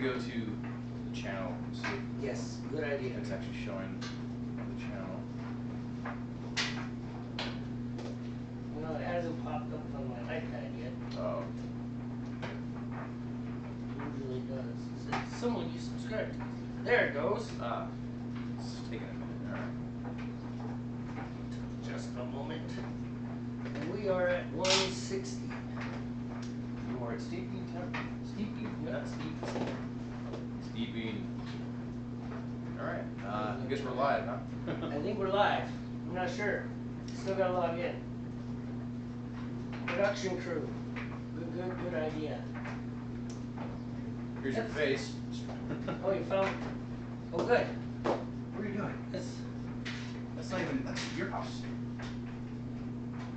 go to the channel and see if Yes, good idea. it's actually showing on the channel. Well, it hasn't popped up on my iPad yet. Oh. It usually does. It says, someone you subscribed to. There it goes. Ah. It's taking a minute. Alright. Just a moment. And we are at 160. You are at steeping temp. Steeping, not steeping. Steeping. Alright. I guess we're live, huh? I think we're live. I'm not sure. Still gotta log in. Production crew. Good idea. Here's your face. Oh, you found? Oh, good. What are you doing? That's Your house.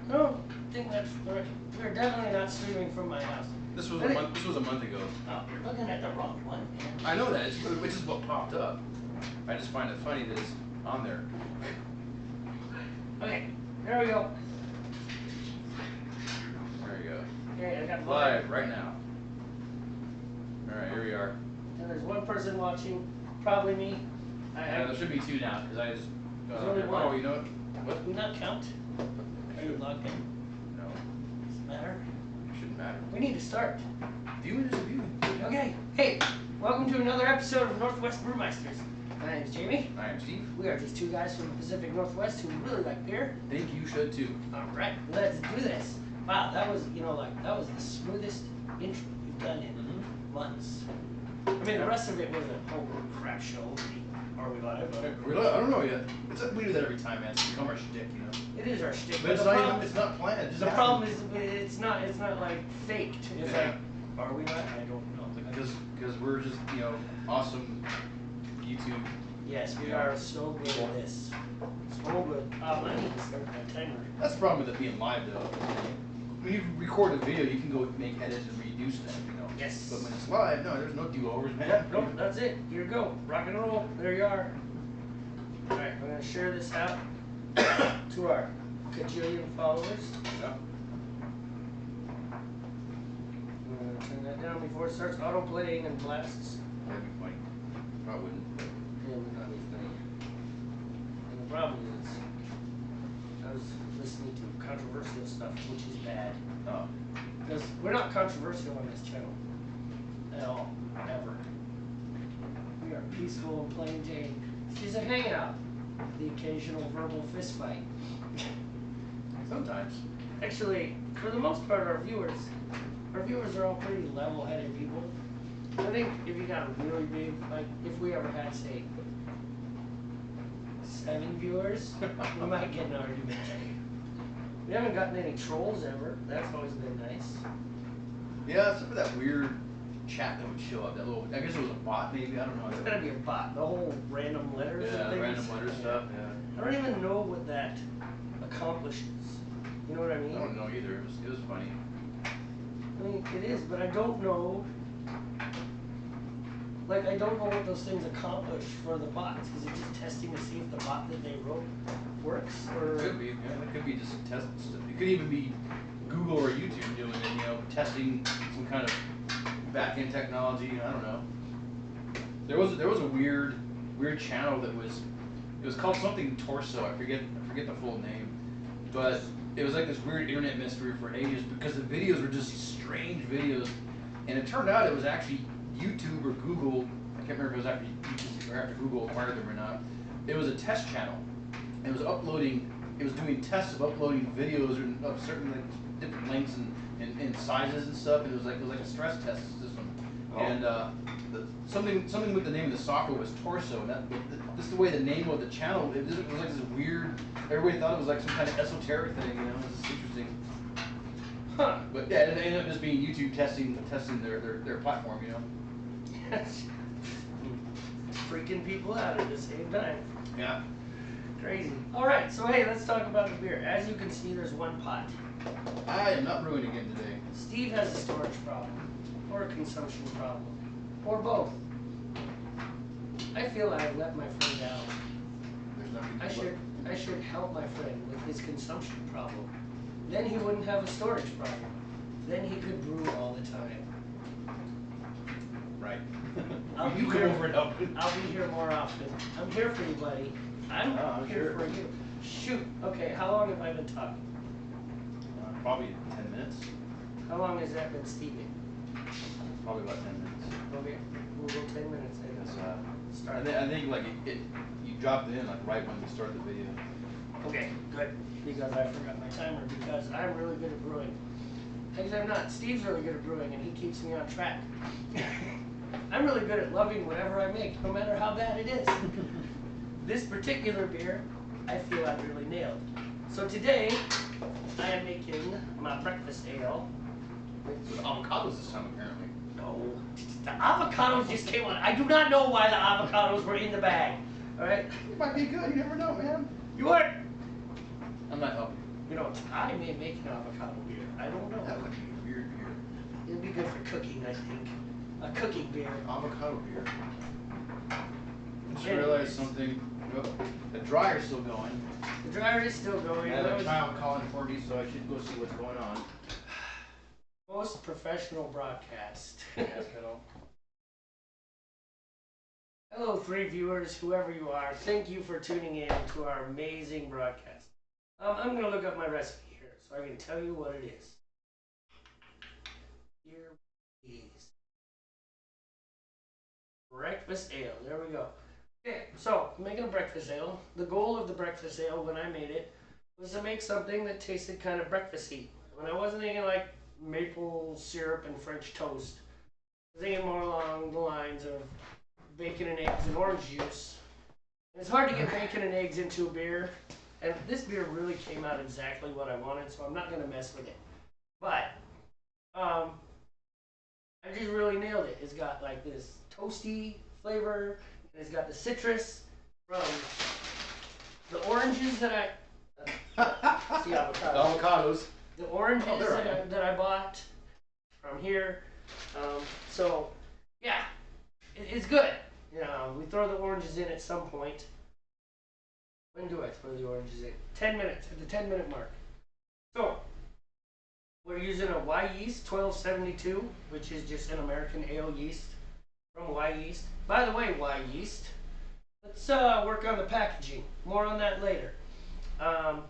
I don't think that's correct. We're definitely not streaming from my house. This was a month ago. Oh, you're looking at the wrong one, man. I know that, which is what popped up. I just find it funny that it's on there. Okay, there we go. There you go. Okay, I got Live right now. Alright, here we are. And there's one person watching, probably me. There should be two now, because I just... There's only one. Oh, you know what? Do we not count? Are you logged in? No, Does it matter? it shouldn't matter. We need to start. Viewing is a viewing. Okay, hey, welcome to another episode of Northwest Brewmeisters. My name's Jamie. I am Steve. We are just two guys from the Pacific Northwest who really like beer. Think you should too. Alright, let's do this. Wow, that was, that was the smoothest intro we've done in months. I mean, the rest of it was a whole crap show. Are we live? I don't know yet. We do that every time, man. It's become our shtick, you know. It is our shtick. But it's not planned. The problem is it's not like faked. It's like, are we not? I don't know. Because we're just, awesome YouTube. Yes, we are so good at this. So good. I need to start that timer. That's the problem with it being live, though. When you record a video, you can go make edits and redo stuff, Yes. But when it's live, no, there's no do-overs, man. Yep, nope, that's it. Here we go. Rock and roll. There you are. Alright, we're going to share this out to our cajillion followers. Yeah. I'm going to turn that down before it starts auto-playing and blasts. That'd be funny. Probably wouldn't. It would not be funny. And the problem is, I was listening to controversial stuff, which is bad. Oh. Because we're not controversial on this channel. At all. Ever. We are peaceful and plain Jane. She's a hangout. The occasional verbal fist fight. Sometimes. Actually, for the most part, our viewers are all pretty level-headed people. I think if you got a really big, like, if we ever had, say, 7 viewers, we might get an argument. We haven't gotten any trolls ever. That's always been nice. Yeah, except for that weird chat that would show up. That little, I guess it was a bot, maybe. I don't know. It's gotta be a bot. The whole random letters. Yeah, and the things. random letter stuff. Yeah. I don't even know what that accomplishes. You know what I mean? I don't know either. It was funny. I mean, it is, but I don't know. Like, I don't know what those things accomplish for the bots. Is it just testing to see if the bot that they wrote works? Or It could be. Yeah, it could be just a test. It could even be Google or YouTube doing it. Testing some kind of back-end technology. I don't know. There was a weird channel that was called something Torso. I forget the full name, but it was like this weird internet mystery for ages because the videos were just strange videos, and it turned out it was actually YouTube or Google. I can't remember if it was after YouTube or after Google acquired them or not. It was a test channel. It was uploading. It was doing tests of uploading videos of certain different lengths and sizes and stuff. And it was like a stress test system. Oh. And something with the name of the software was Torso. And this is the way the name of the channel. It was like this weird. Everybody thought it was like some kind of esoteric thing. It was just interesting. Huh. But yeah, it ended up just being YouTube testing their platform. Freaking people out at the same time. Yeah. Crazy. Alright, so hey, let's talk about the beer. As you can see, there's one pot. I am not brewing again today. Steve has a storage problem. Or a consumption problem. Or both. I feel I've let my friend down. There's nothing I should help my friend with his consumption problem. Then he wouldn't have a storage problem. Then he could brew all the time. Right. I'll You be come here. over and help. I'll be here more often. I'm here for you, buddy. I'm here for you. Shoot. Okay, how long have I been talking? Probably 10 minutes. How long has that been steaming? Probably about 10 minutes. Okay, we'll go 10 minutes then. Start. I think like you dropped it in like right when we started the video. Okay, good. Because I forgot my timer. Because I'm really good at brewing. Except I'm not. Steve's really good at brewing, and he keeps me on track. I'm really good at loving whatever I make, no matter how bad it is. This particular beer, I feel I've really nailed. So today, I am making my breakfast ale. So the avocados this time apparently. No, the avocados just came on. I do not know why the avocados were in the bag. All right, It might be good. You never know, man. you are. I'm not helping. You know, I may make an avocado beer. I don't know. That would be a weird beer. It'd be good for cooking, I think. A cooking beer. Avocado beer. I just realized something. Oh, the dryer's still going. The dryer is still going. I have a child calling for me, so I should go see what's going on. Most professional broadcast. Yes, hello. Hello, three viewers, whoever you are. Thank you for tuning in to our amazing broadcast. I'm going to look up my recipe here so I can tell you what it is. Here is breakfast ale. There we go. Okay, so I'm making a breakfast ale. The goal of the breakfast ale when I made it was to make something that tasted kind of breakfasty. When I wasn't thinking like maple syrup and French toast, I was thinking more along the lines of bacon and eggs and orange juice. And it's hard to get bacon and eggs into a beer, and this beer really came out exactly what I wanted, so I'm not going to mess with it. But I just really nailed it. It's got like this toasty flavor, and it's got the citrus from the oranges that I see Avocados. the oranges that I bought from here. So yeah, it's good. You know, we throw the oranges in at some point. When do I throw the oranges in? 10 minutes, at the 10-minute mark. So we're using a Y yeast 1272, which is just an American ale yeast from Y yeast. By the way, Y yeast, let's work on the packaging. More on that later. 4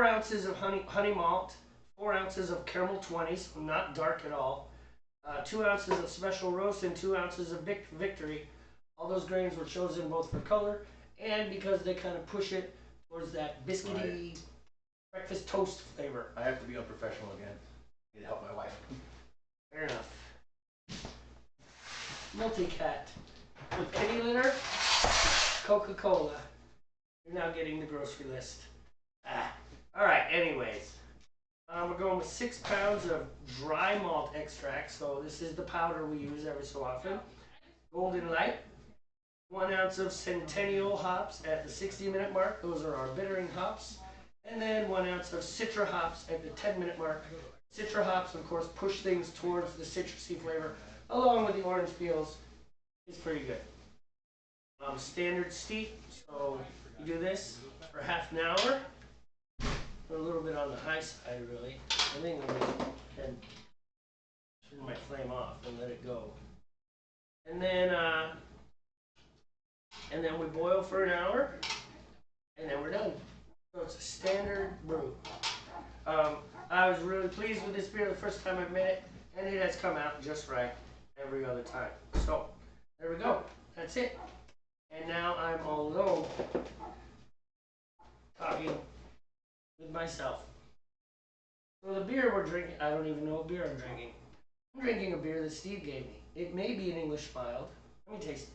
ounces of honey malt, 4 ounces of caramel 20s, not dark at all, 2 ounces of special roast, and 2 ounces of victory. All those grains were chosen both for color and because they kind of push it towards that biscuity breakfast toast flavor. I have to be unprofessional again. I need to help my wife. Fair enough. Multi-cat. With kitty litter, Coca-Cola. You're now getting the grocery list. Alright, anyways. We're going with 6 pounds of dry malt extract. So this is the powder we use every so often. Golden Light. 1 ounce of Centennial hops at the 60-minute mark. Those are our bittering hops. And then 1 ounce of Citra hops at the 10-minute mark. Citra hops, of course, push things towards the citrusy flavor, along with the orange peels. It's pretty good. Standard steep. So you do this for half an hour. A little bit on the high side, really. I think we can turn my flame off and let it go. And then we boil for an hour, and then we're done. So it's a standard brew. I was really pleased with this beer the first time I made it, and it has come out just right every other time. So there we go. That's it. And now I'm all alone talking with myself. So the beer we're drinking, I don't even know what beer I'm drinking. I'm drinking a beer that Steve gave me. It may be an English mild. Let me taste it.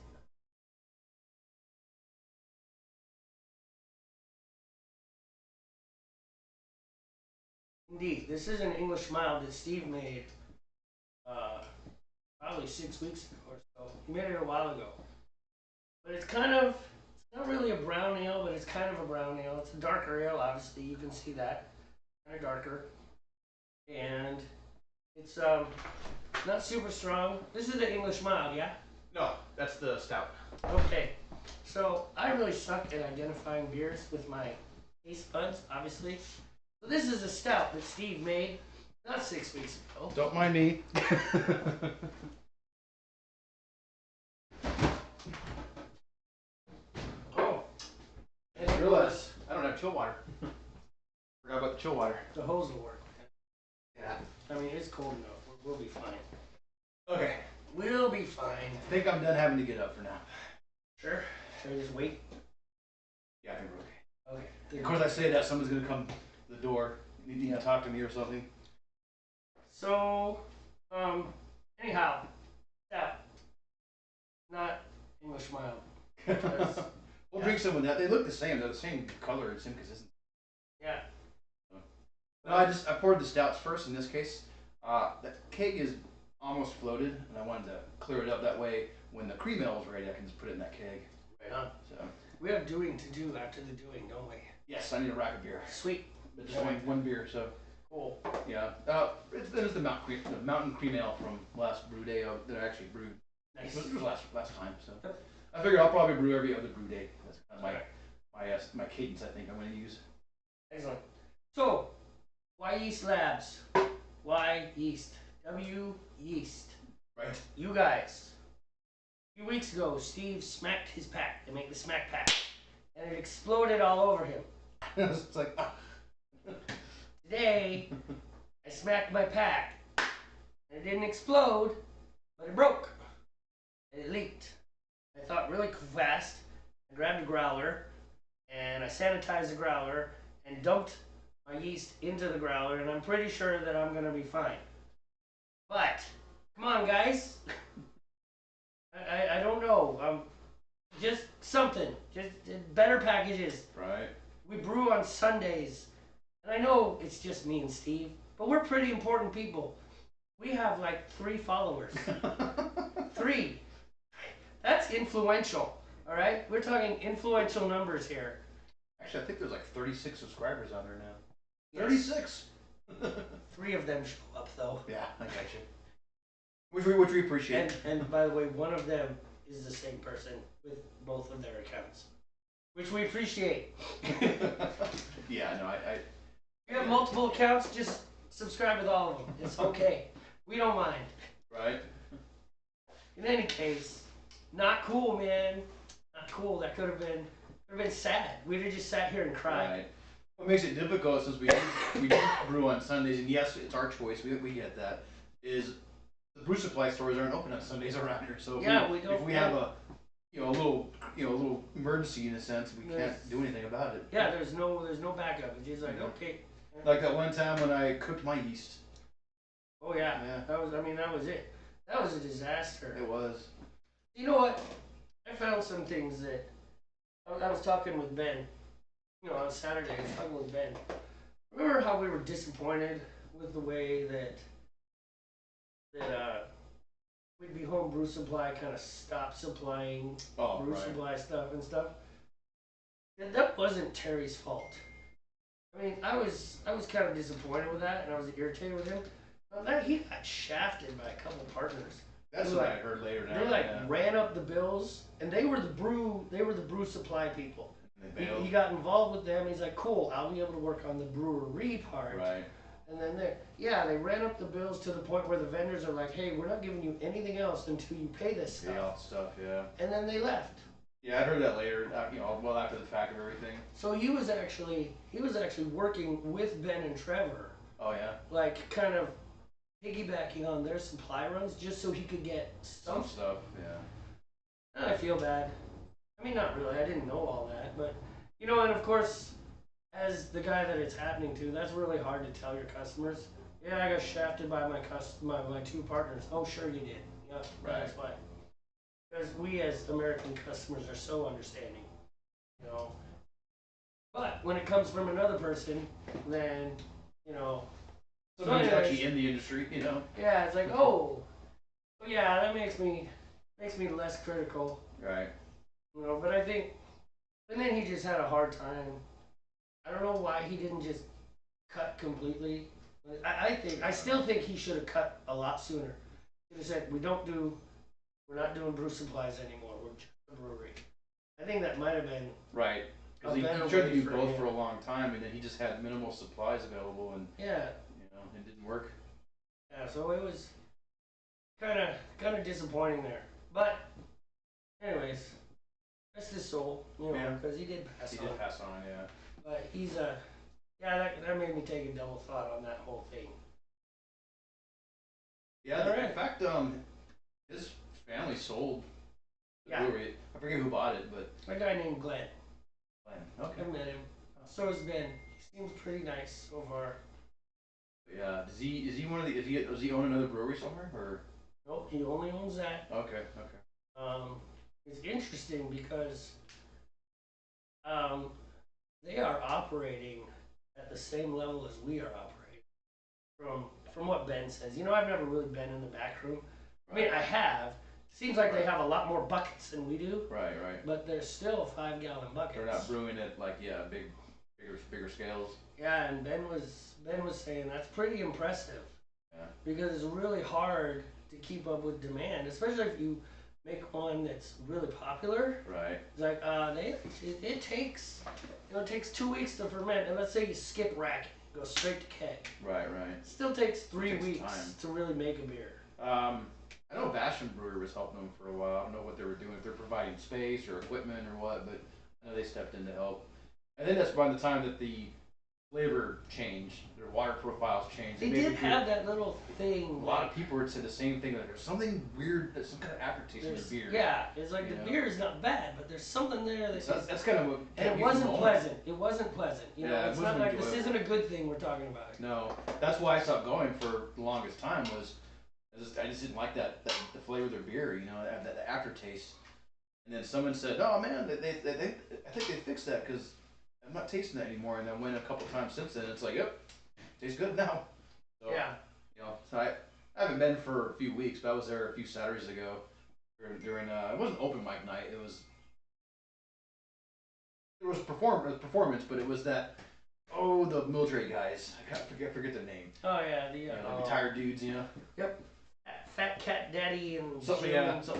Indeed, this is an English mild that Steve made probably 6 weeks ago or so. He made it a while ago. But it's not really a brown ale, but it's kind of a brown ale. It's a darker ale, obviously, you can see that. Kind of darker. And it's not super strong. This is the English mild, yeah? No, that's the stout. Okay. So I really suck at identifying beers with my taste buds, obviously. So this is a stout that Steve made not 6 weeks ago. Don't mind me. chill water. Forgot about the chill water. The hose will work. Yeah. I mean, it's cold enough. We'll be fine. Okay. We'll be fine. I think I'm done having to get up for now. Sure. Should I just wait? Yeah, I think we're okay. Okay. Of course, I say that someone's gonna come to the door, needing to talk to me or something. So, anyhow, yeah, not English mild. We'll drink some of that. They look the same. They're the same color and same consistency. Yeah. No, I poured the stouts first in this case. The keg is almost floated, and I wanted to clear it up that way. When the cream ale is ready, I can just put it in that keg. Right on. So We have doing to do after the doing, don't we? yes, I need a rack of beer. Sweet. But just one beer, so Cool. yeah. It's the mountain cream ale from last brew day that I actually brewed. Nice. It was last time, so I figure I'll probably brew every other brew day. That's kind of my cadence. I think I'm going to use. Excellent. So, why Yeast Labs? Why Yeast? W Yeast. Right. You guys. A few weeks ago, Steve smacked his pack. They make the smack pack, and it exploded all over him. It's like. Today, I smacked my pack, and it didn't explode, but it broke, and it leaked. I thought really fast. I grabbed a growler, and I sanitized the growler, and dumped my yeast into the growler, and I'm pretty sure that I'm going to be fine. But, come on, guys. I don't know. Just something. Just better packages. Right. We brew on Sundays. And I know it's just me and Steve, but we're pretty important people. We have like 3 followers. 3. That's influential. All right? We're talking influential numbers here. Actually, I think there's like 36 subscribers on there now. Yes. 36. 3 of them show up though. Yeah, I got you. Which we appreciate. And by the way, one of them is the same person with both of their accounts, which we appreciate. Yeah, no, I If you have multiple accounts, just subscribe with all of them. It's okay. We don't mind. Right. In any case, not cool, man. Not cool. That could have been sad. We'd have just sat here and cried. Right. What makes it difficult since we do brew on Sundays, and yes, it's our choice. We get that. Is the brew supply stores aren't open on Sundays around here, so if we have a little emergency in a sense, we can't do anything about it. Yeah, there's no backup. It's just like okay. Like that one time when I cooked my yeast. Oh yeah. That was it. That was a disaster. It was. You know what? I found some things that I was talking with Ben. On Saturday, I was talking with Ben. Remember how we were disappointed with the way that we'd be home brew supply kind of stopped supplying brew supply stuff and stuff. And that wasn't Terry's fault. I mean, I was kind of disappointed with that, and I was irritated with him. But he got shafted by a couple partners. That's what I heard later. Now they ran up the bills, and they were the brew supply people. He got involved with them. He's like, cool, I'll be able to work on the brewery part. Right. And then they ran up the bills to the point where the vendors are like, hey, we're not giving you anything else until you pay this stuff. Yeah. And then they left. Yeah, I heard that later. Well after the fact of everything. So he was actually working with Ben and Trevor. Oh yeah. Like kind of piggybacking on their supply runs just so he could get some stuff. Yeah. And I feel bad. I mean, not really. I didn't know all that, but and of course, as the guy that it's happening to, that's really hard to tell your customers. Yeah, I got shafted by my 2 partners. Oh, sure you did. Yeah, right. That's fine. Because we as American customers are so understanding, But when it comes from another person, then somebody's actually in the industry, Yeah, it's like, oh, yeah, that makes me less critical. Right. But I think, and then he just had a hard time. I don't know why he didn't just cut completely. I still think he should have cut a lot sooner. He should have said, we're not doing brew supplies anymore. We're just a brewery. I think that might have been right. Because he tried to do both for a long time, and then he just had minimal supplies available, and it didn't work. Yeah, so it was kind of disappointing there. But anyways. Rest his soul, because he did pass on. He did pass on, yeah. But he's a yeah. That made me take a double thought on that whole thing. Yeah, All right. in fact, his family sold the Yeah. brewery. I forget who bought it, but A guy named Glenn. okay. I met him. So has Ben. He seems pretty nice so far. Yeah, is he one of the does he own another brewery somewhere or? Nope, he only owns that. Okay, okay. Um, it's interesting because um, they are operating at the same level as we are operating. From what Ben says, I've never really been in the back room. I mean, I have. Seems like they have a lot more buckets than we do. Right, right. But they're still 5-gallon buckets. They're not brewing at like bigger scales. Yeah, and Ben was saying that's pretty impressive. Yeah. Because it's really hard to keep up with demand, especially if you make one that's really popular. Right. It's like it takes it takes 2 weeks to ferment, and let's say you skip racking, go straight to keg. Right, right. It still takes 3 takes weeks time. to really make a beer. I know Bastion Brewer was helping them for a while. I don't know what they were doing, if they're providing space or equipment or what, but I know they stepped in to help. And then that's by the time that the flavor changed, their water profiles changed. They did have that little thing. A lot of people would say the same thing, like there's something weird, there's some kind of aftertaste in the beer. Yeah, it's like the beer is not bad, but there's something there That's kind of what. And it wasn't pleasant. It wasn't pleasant. It's not like enjoyable. this isn't a good thing we're talking about. No, that's why I stopped going for the longest time. Was I just didn't like the flavor of their beer. The aftertaste. And then someone said, "Oh man, I think they fixed that because I'm not tasting that anymore." And I went a couple times since then. It's like, yep, tastes good now. So, yeah. So I haven't been for a few weeks, but I was there a few Saturdays ago during it wasn't open mic night. There was performance, but it was that the military guys. I forget their name. Oh yeah, the retired dudes, Yep. Fat Cat Daddy and something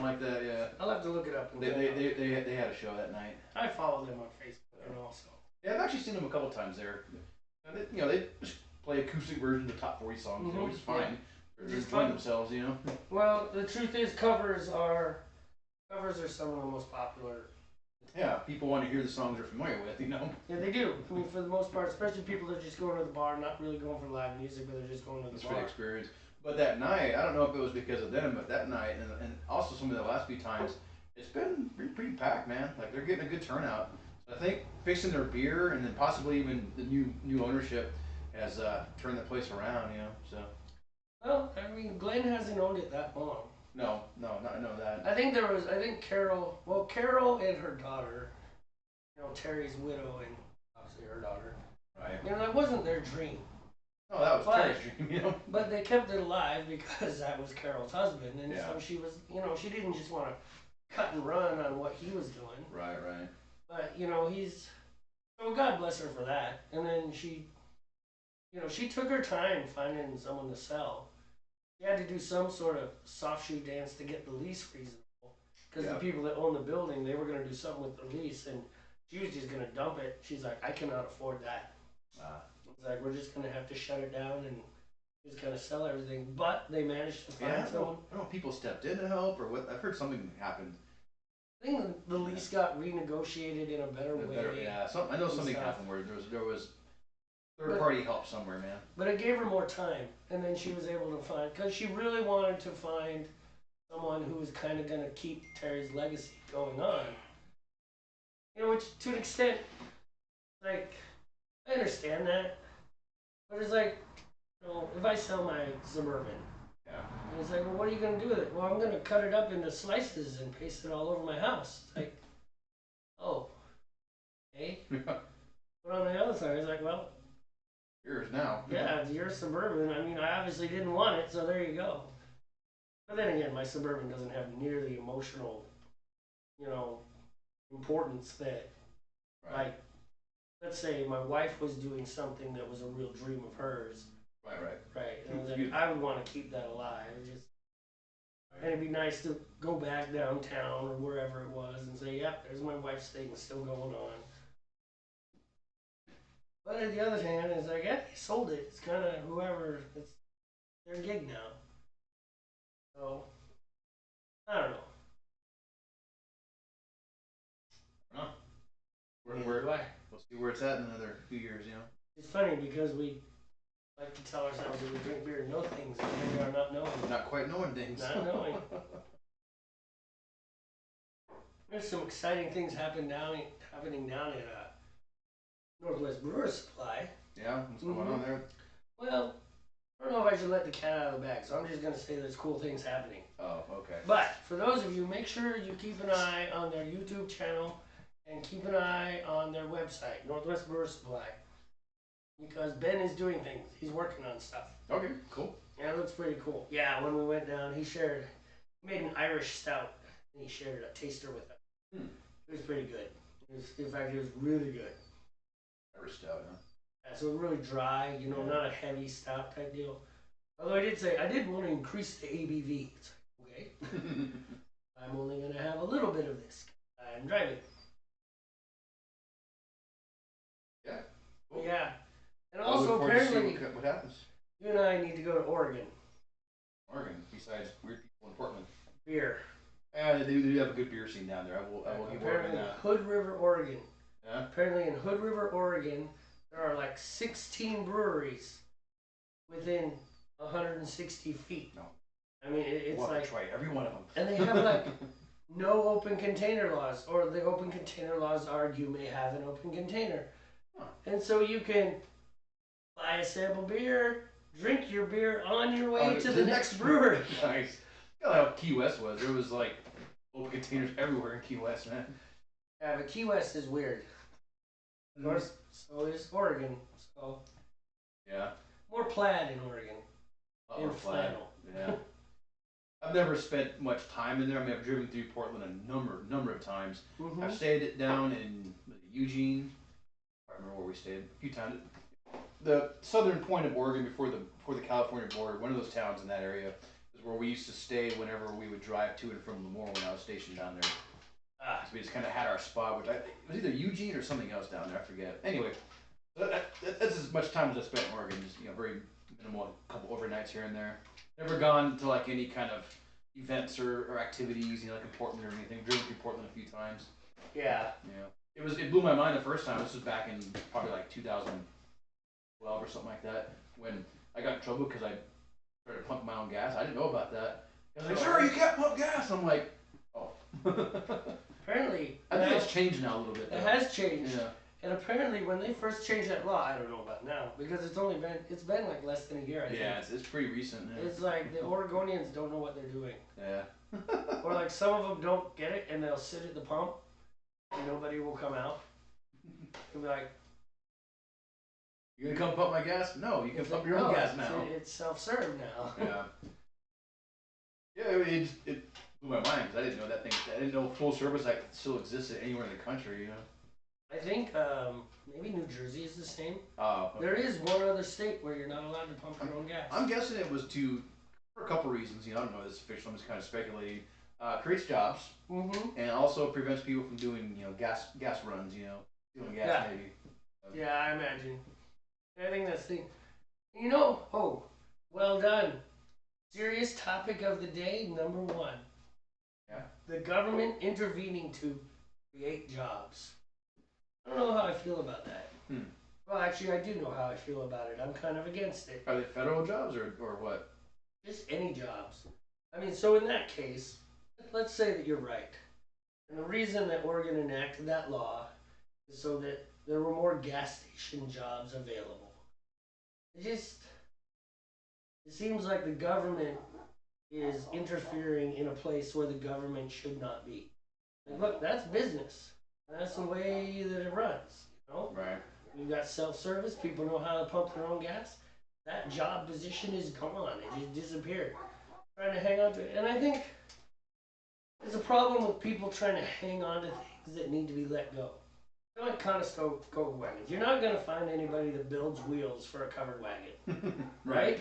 like that. Yeah. I'll have to look it up. They had a show that night. I follow them on Facebook and also. Yeah, I've actually seen them a couple times there. And they just play acoustic versions of top 40 songs, which is fine. They're just enjoying themselves, Well, the truth is, covers are some of the most popular. Yeah, people want to hear the songs they're familiar with, Yeah, they do. I mean, for the most part, especially people that are just going to the bar, not really going for live music, but they're just going to the bar. For the experience. But that night, I don't know if it was because of them, but that night, and also some of the last few times, it's been pretty packed, man. Like, they're getting a good turnout. So I think fixing their beer and then possibly even the new ownership has turned the place around, so. Well, I mean, Glenn hasn't owned it that long. No, not know that. I think Carol and her daughter, Terry's widow and obviously her daughter. Right. That wasn't their dream. Oh, that was Terry's dream, But they kept it alive because that was Carol's husband, and so she was, she didn't just want to cut and run on what he was doing. Right. But so God bless her for that. And then she took her time finding someone to sell. She had to do some sort of soft shoe dance to get the lease reasonable, because the people that own the building, they were going to do something with the lease, and she was just going to dump it. She's like, I cannot afford that. It's like, we're just going to have to shut it down and just kind of sell everything. But they managed to find someone. I don't know if people stepped in to help or what. I've heard something happened. I think the lease got renegotiated in a better way. I know something happened where there was third party help somewhere, man. But it gave her more time, and then she was able to find, because she really wanted to find someone who was kind of going to keep Terry's legacy going on. Which to an extent, like, I understand that, but it's like, if I sell my Suburban, and it's like, well, what are you going to do with it? Well, I'm going to cut it up into slices and paste it all over my house. It's like, oh, okay. But on the other side, it's like, well, yours now. Yeah, it's your Suburban. I mean, I obviously didn't want it, so there you go. But then again, my Suburban doesn't have near the emotional, importance that, like, let's say my wife was doing something that was a real dream of hers. Right. And then I would want to keep that alive. And it'd be nice to go back downtown or wherever it was and say, yep, there's my wife's thing still going on. But on the other hand, it's like, they sold it. It's kind of whoever, it's their gig now. So, I don't know. What's see where it's at in another few years, you know. It's funny because we like to tell ourselves that we drink beer and know things, but here we are not knowing. Not quite knowing things. Not knowing. There's some exciting things happening down in Northwest Brewers Supply. Yeah, what's going on there? Well, I don't know if I should let the cat out of the bag, so I'm just going to say there's cool things happening. Oh, okay. But for those of you, make sure you keep an eye on their YouTube channel and keep an eye on their website, Northwest Brewers Supply, because Ben is doing things. He's working on stuff. Okay, cool. Yeah, it looks pretty cool. Yeah, when we went down, he made an Irish stout, and he shared a taster with us. It was pretty good. In fact, it was really good. Irish stout, huh? Yeah, so really dry, not a heavy stout type deal. Although I did say I did want to increase the ABV. It's like, okay, I'm only going to have a little bit of this. I'm driving. Yeah. Cool. Yeah, and I'll look also forward to see apparently what happens. you and I need to go to Oregon. Oregon, besides weird people in Portland. Beer. Yeah, they do have a good beer scene down there. I will give Oregon that. Hood River, Oregon. Yeah. Apparently in Hood River, Oregon, there are like 16 breweries within 160 feet. No. I mean, it's we'll like try every one of them. And they have like no open container laws, or the open container laws are you may have an open container. Huh. And so you can buy a sample beer, drink your beer on your way to the next brewery. Nice. You know how Key West was. There was like open containers everywhere in Key West, man. Yeah, but Key West is weird. Of course, so is Oregon. So yeah, more plaid in Oregon. Or flannel. Yeah. I've never spent much time in there. I mean, I've driven through Portland a number of times. Mm-hmm. I've stayed down in Eugene. I remember where we stayed a few times. The southern point of Oregon, before the California border, one of those towns in that area is where we used to stay whenever we would drive to and from Lemoore when I was stationed down there. So we just kind of had our spot, which it was either Eugene or something else down there. I forget. Anyway, that's as much time as I spent in Oregon. Just very minimal, a couple overnights here and there. Never gone to like any kind of events or activities, like in Portland or anything. Driven through Portland a few times. Yeah. Yeah. It blew my mind the first time. This was back in probably like 2012 or something like that, when I got in trouble because I started pumping my own gas. I didn't know about that. I was like, "Sir, you can't pump gas." I'm like, "Oh." Apparently, I think it's changed now a little bit. Though. It has changed. Yeah. And apparently, when they first changed that law, I don't know about now because it's been like less than a year. I think. Yeah, it's pretty recent. Yeah. It's like the Oregonians don't know what they're doing. Yeah. Or like some of them don't get it and they'll sit at the pump and nobody will come out. They'll be like, "You gonna come pump my gas?" No, you can pump your own gas now. It's self-serve now. Yeah. Yeah, it blew my mind because I didn't know that thing. I didn't know full service still existed anywhere in the country. I think maybe New Jersey is the same. Oh. Okay. There is one other state where you're not allowed to pump your own gas. I'm guessing it was for a couple reasons. I don't know this official. I'm just kind of speculating. Creates jobs, and also prevents people from doing gas runs. Stealing gas maybe. Yeah, I imagine. I think that's the. Oh, well done. Serious topic of the day, number 1. Yeah. The government intervening to create jobs. I don't know how I feel about that. Well, actually, I do know how I feel about it. I'm kind of against it. Are they federal jobs or what? Just any jobs. I mean, so in that case, let's say that you're right. And the reason that Oregon enacted that law is so that there were more gas station jobs available. It seems like the government is interfering in a place where the government should not be. Like, look, that's business. That's the way that it runs. Right. We've got self-service. People know how to pump their own gas. That job position is gone. It just disappeared. Trying to hang on to it. And I think there's a problem with people trying to hang on to things that need to be let go. Like Conestoga wagons. You're not going to find anybody that builds wheels for a covered wagon. Right?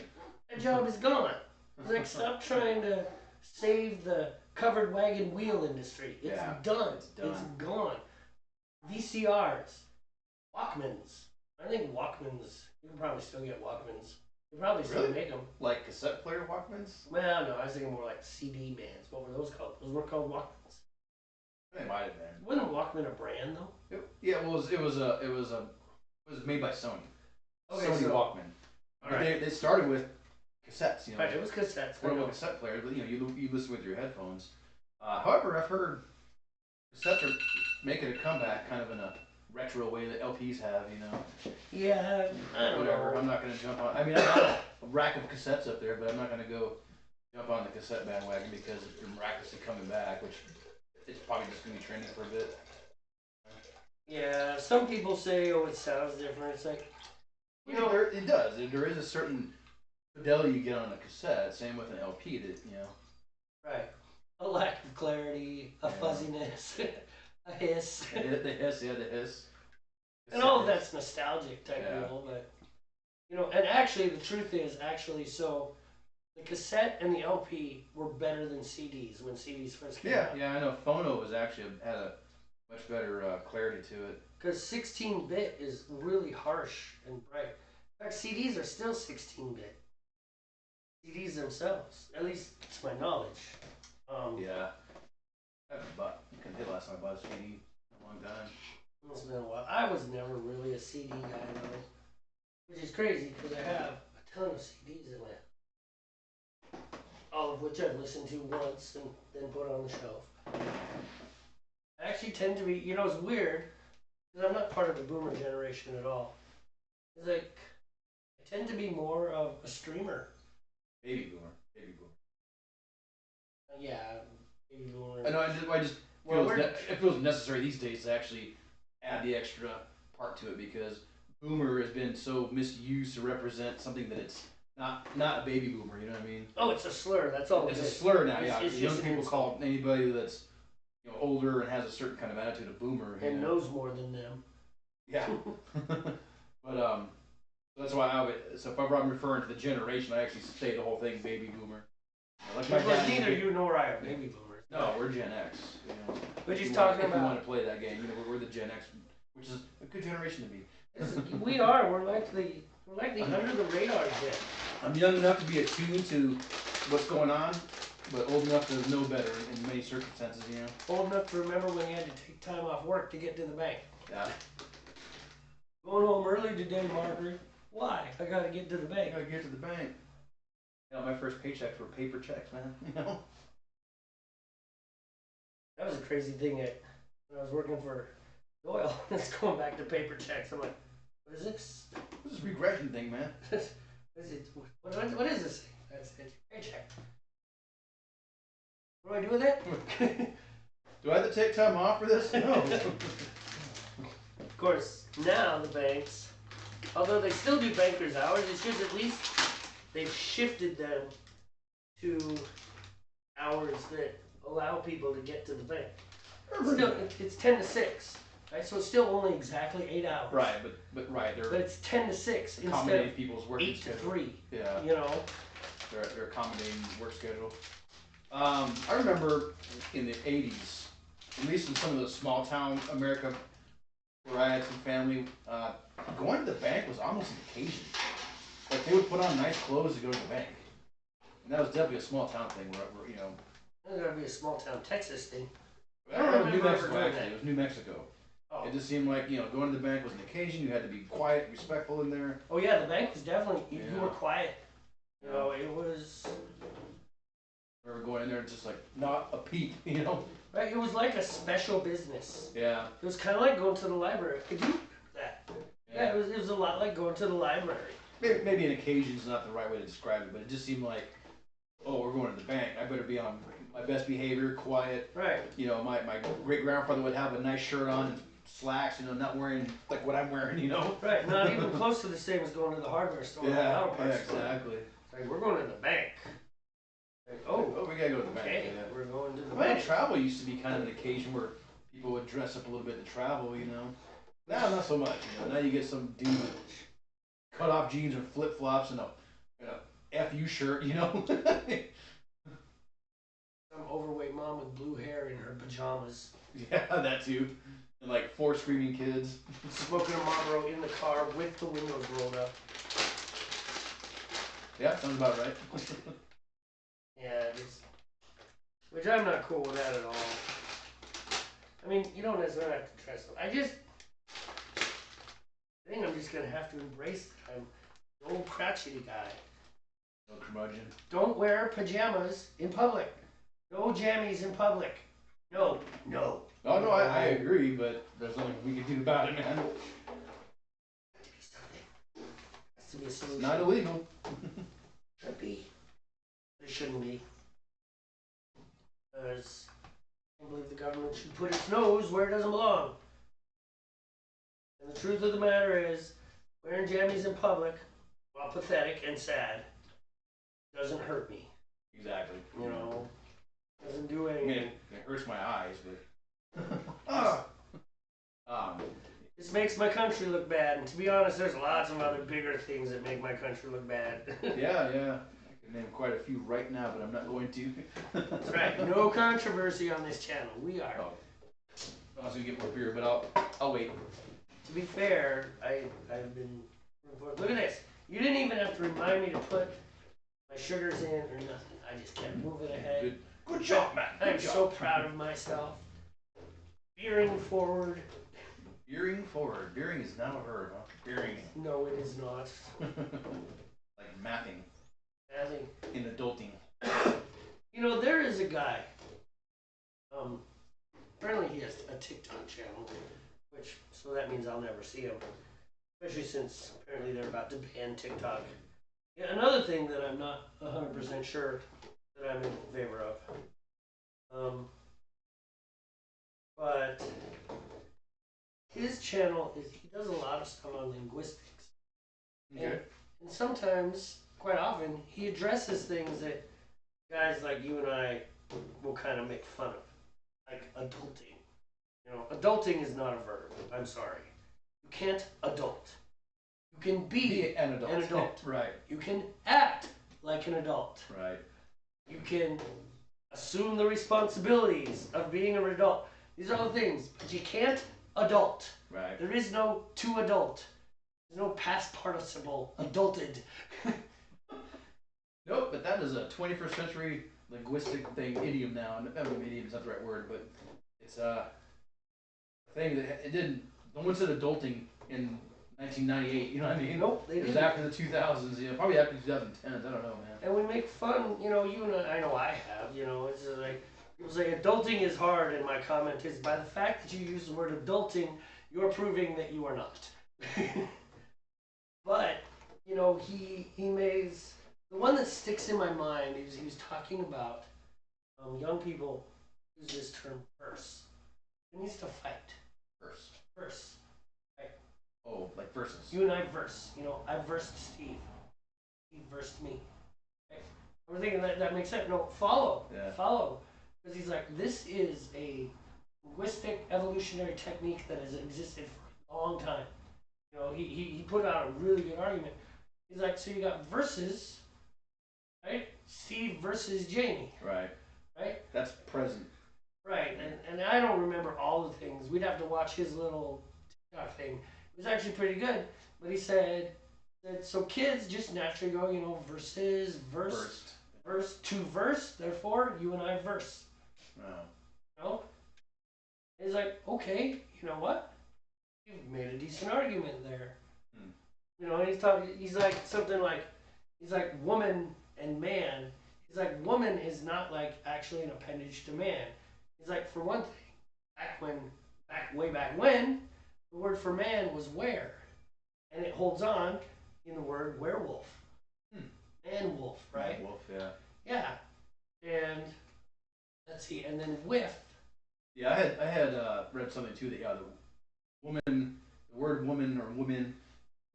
That job is gone. It's like, stop trying to save the covered wagon wheel industry. It's done. It's gone. VCRs. Walkmans. I think Walkmans, you can probably still get Walkmans. You probably still make them. Like cassette player Walkmans? Well, no, I was thinking more like CD mans. What were those called? Those were called Walkmans. It might have been. Wasn't Walkman a brand though? Yeah, well, it was made by Sony. Okay, Sony so- Walkman. All But right. they started with cassettes, you know. Right, it was cassettes. I Portable know. cassette players, but you know, you listen with your headphones. However, I've heard cassettes are making a comeback, kind of in a retro way that LPs have, you know. Yeah, I don't Whatever. know. I'm not gonna jump on. I mean, I got a rack of cassettes up there, but I'm not gonna go jump on the cassette bandwagon because they're miraculously coming back, which it's probably just gonna be trendy for a bit. Yeah, some people say, oh, it sounds different. It's like, you know, It does. There is a certain fidelity you get on a cassette. Same with an LP. That you know. right. A lack of clarity, a Yeah. fuzziness, a hiss. The hiss, yeah, the hiss. And all of that's nostalgic type Yeah. deal, but you know, and actually the truth is so the cassette and the LP were better than CDs when CDs first came out. Yeah, I know. Phono was actually had a much better clarity to it. Because 16-bit is really harsh and bright. In fact, CDs are still 16-bit. CDs themselves, at least to my knowledge. Yeah. I couldn't hit last time I bought a CD in a long time. It's been a while. I was never really a CD guy though, which is crazy because I have a ton of CDs in my, all of which I've listened to once and then put on the shelf. I actually tend to be, you know, it's weird because I'm not part of the boomer generation at all. It's like I tend to be more of a streamer. Baby boomer. Baby boomer. Yeah, baby boomer. I know. I just Well, it feels necessary these days to actually add the extra part to it because boomer has been so misused to represent something that it's not a baby boomer. You know what I mean? Oh, it's a slur. That's all. It's it a is. slur now. It's- Yeah, it's young just an people insult. call anybody that's older and has a certain kind of attitude a boomer. You And know? knows more than them. Yeah. But that's why so if I'm referring to the generation, I actually say the whole thing baby boomer. Like my Because dad. neither you nor I are baby boomers. No, we're Gen X. You know. But he's If you talking want about. to play that game, we're the Gen X, which is a good generation to be. We are. We're like the under the radar gen. I'm young enough to be attuned to what's going on, but old enough to know better in many circumstances. You know. Old enough to remember when you had to take time off work to get to the bank. Yeah. Going home early today, Margaret. Why? I gotta get to the I bank. gotta get to the bank. My first paychecks were paper checks, man. You know. That was a crazy thing when I was working for Doyle. It's going back to paper checks. I'm like, what is this? This is a regression thing, man. What is it? What is this thing? It's your paycheck. What do I do with it? Do I have to take time off for this? No. Of course, now the banks, although they still do banker's hours, it's just at least they've shifted them to hours that allow people to get to the bank. Still, it's 10 to 6, right? So it's still only exactly 8 hours. Right, but right, But they're it's 10 to 6 instead accommodating of people's working 8 to schedule. 3. Yeah, You know? they're accommodating work schedule. I remember in the '80s, at least in some of the small town America, where I had some family, going to the bank was almost an occasion. Like they would put on nice clothes to go to the bank, and that was definitely a small town thing. Where you know, It's gotta be a small town Texas thing. I don't know, New remember Mexico doing actually. that. It was New Mexico. Oh. It just seemed like going to the bank was an occasion. You had to be quiet, respectful in there. Oh yeah, the bank was definitely, you Yeah. were quiet. You know, it was, I remember going in there and just like not a peep, you know. right, it was like a special business. Yeah. It was kind of like going to the library. Could you remember that? Yeah, it was a lot like going to the library. Maybe an occasion is not the right way to describe it, but it just seemed like, oh, we're going to the bank. I better be on my best behavior, quiet. Right. You know, my great grandfather would have a nice shirt on and slacks, not wearing like what I'm wearing, you know. Right, not even close to the same as going to the hardware store. or the auto parts store. exactly. It's like, we're going to the bank. Like, Oh, oh, we gotta go to the bank. okay, Yeah. we're going to the Well, bank. travel used to be kind of an occasion where people would dress up a little bit to travel, you know. Now, not so much, Now you get some dude with cut off jeans or flip flops and a FU shirt, Some overweight mom with blue hair in her pajamas, Yeah, that too. And like 4 screaming kids. smoking a Marlboro in the car with the windows rolled up. Yeah, sounds about right. Yeah, which I'm not cool with that at all. I mean, you don't necessarily have to dress up. I think I'm just gonna have to embrace that I'm an old crotchety guy. No curmudgeon. Don't wear pajamas in public. No jammies in public. No. Oh no, I agree, but there's nothing we can do about it, man. Has to be a solution. It's not illegal. Should be. But it shouldn't be. Because I believe the government should put its nose where it doesn't belong. And the truth of the matter is, wearing jammies in public, while pathetic and sad, doesn't hurt me. Exactly. You know, doesn't do I anything. mean, it hurts my eyes, but. This makes my country look bad, and to be honest, there's lots of other bigger things that make my country look bad. Yeah. I can name quite a few right now, but I'm not going to. That's right. No controversy on this channel. We are. Oh. I was gonna get more beer, but I'll wait. To be fair, I've been. Look at this. You didn't even have to remind me to put my sugars in or nothing. I just kept moving ahead. Good job, man. I'm so proud of myself. Veering forward. Veering forward. Veering is not a verb, huh? Veering. No, it is not. Like mathing. Nothing. In adulting. You know, there is a guy. Apparently he has a TikTok channel, so that means I'll never see him. Especially since apparently they're about to ban TikTok. Yeah, another thing that I'm not 100% sure that I'm in favor of. But his channel he does a lot of stuff on linguistics. Okay. And sometimes, quite often, he addresses things that guys like you and I will kind of make fun of. Like adulting. You know, adulting is not a verb. I'm sorry. You can't adult. You can be an adult. Right. You can act like an adult. Right. You can assume the responsibilities of being an adult. These are all things, but you can't adult. Right. There is no to adult. There's no past participle. Adulted. Nope, but that is a 21st century linguistic idiom now. I mean, idiom is not the right word, but it's a thing that it didn't. No one said adulting in 1998. You know what I mean? Nope, they didn't. It was after the 2000s. You know, probably after the 2010s. I don't know, man. And we make fun. You know, you and I know I have. You know, it's like people say adulting is hard, and my comment is by the fact that you use the word adulting, you're proving that you are not. But you know, he makes. The one that sticks in my mind is he was talking about young people use this term verse. It needs to fight. Verse. Right? Oh, like verses. You and I verse. You know, I versed Steve. He versed me. Right? We're thinking that makes sense. No, follow. Yeah. Follow. Because he's like, this is a linguistic evolutionary technique that has existed for a long time. You know, he put out a really good argument. He's like, so you got verses. Right? Steve versus Jamey. Right. That's present. Right. And I don't remember all the things. We'd have to watch his little TikTok thing. It was actually pretty good. But he said so kids just naturally go, you know, versus, verse to verse, therefore you and I verse. Oh. You know? And he's like, okay, you know what? You've made a decent argument there. You know, and he's like something like, he's like woman and man. He's like woman is not like actually an appendage to man. He's like, for one thing, way back when, the word for man was were. And it holds on in the word werewolf. Man wolf, right? Wolf, yeah. Yeah. And let's see, and then with. Yeah, I had read something too that the word woman or woman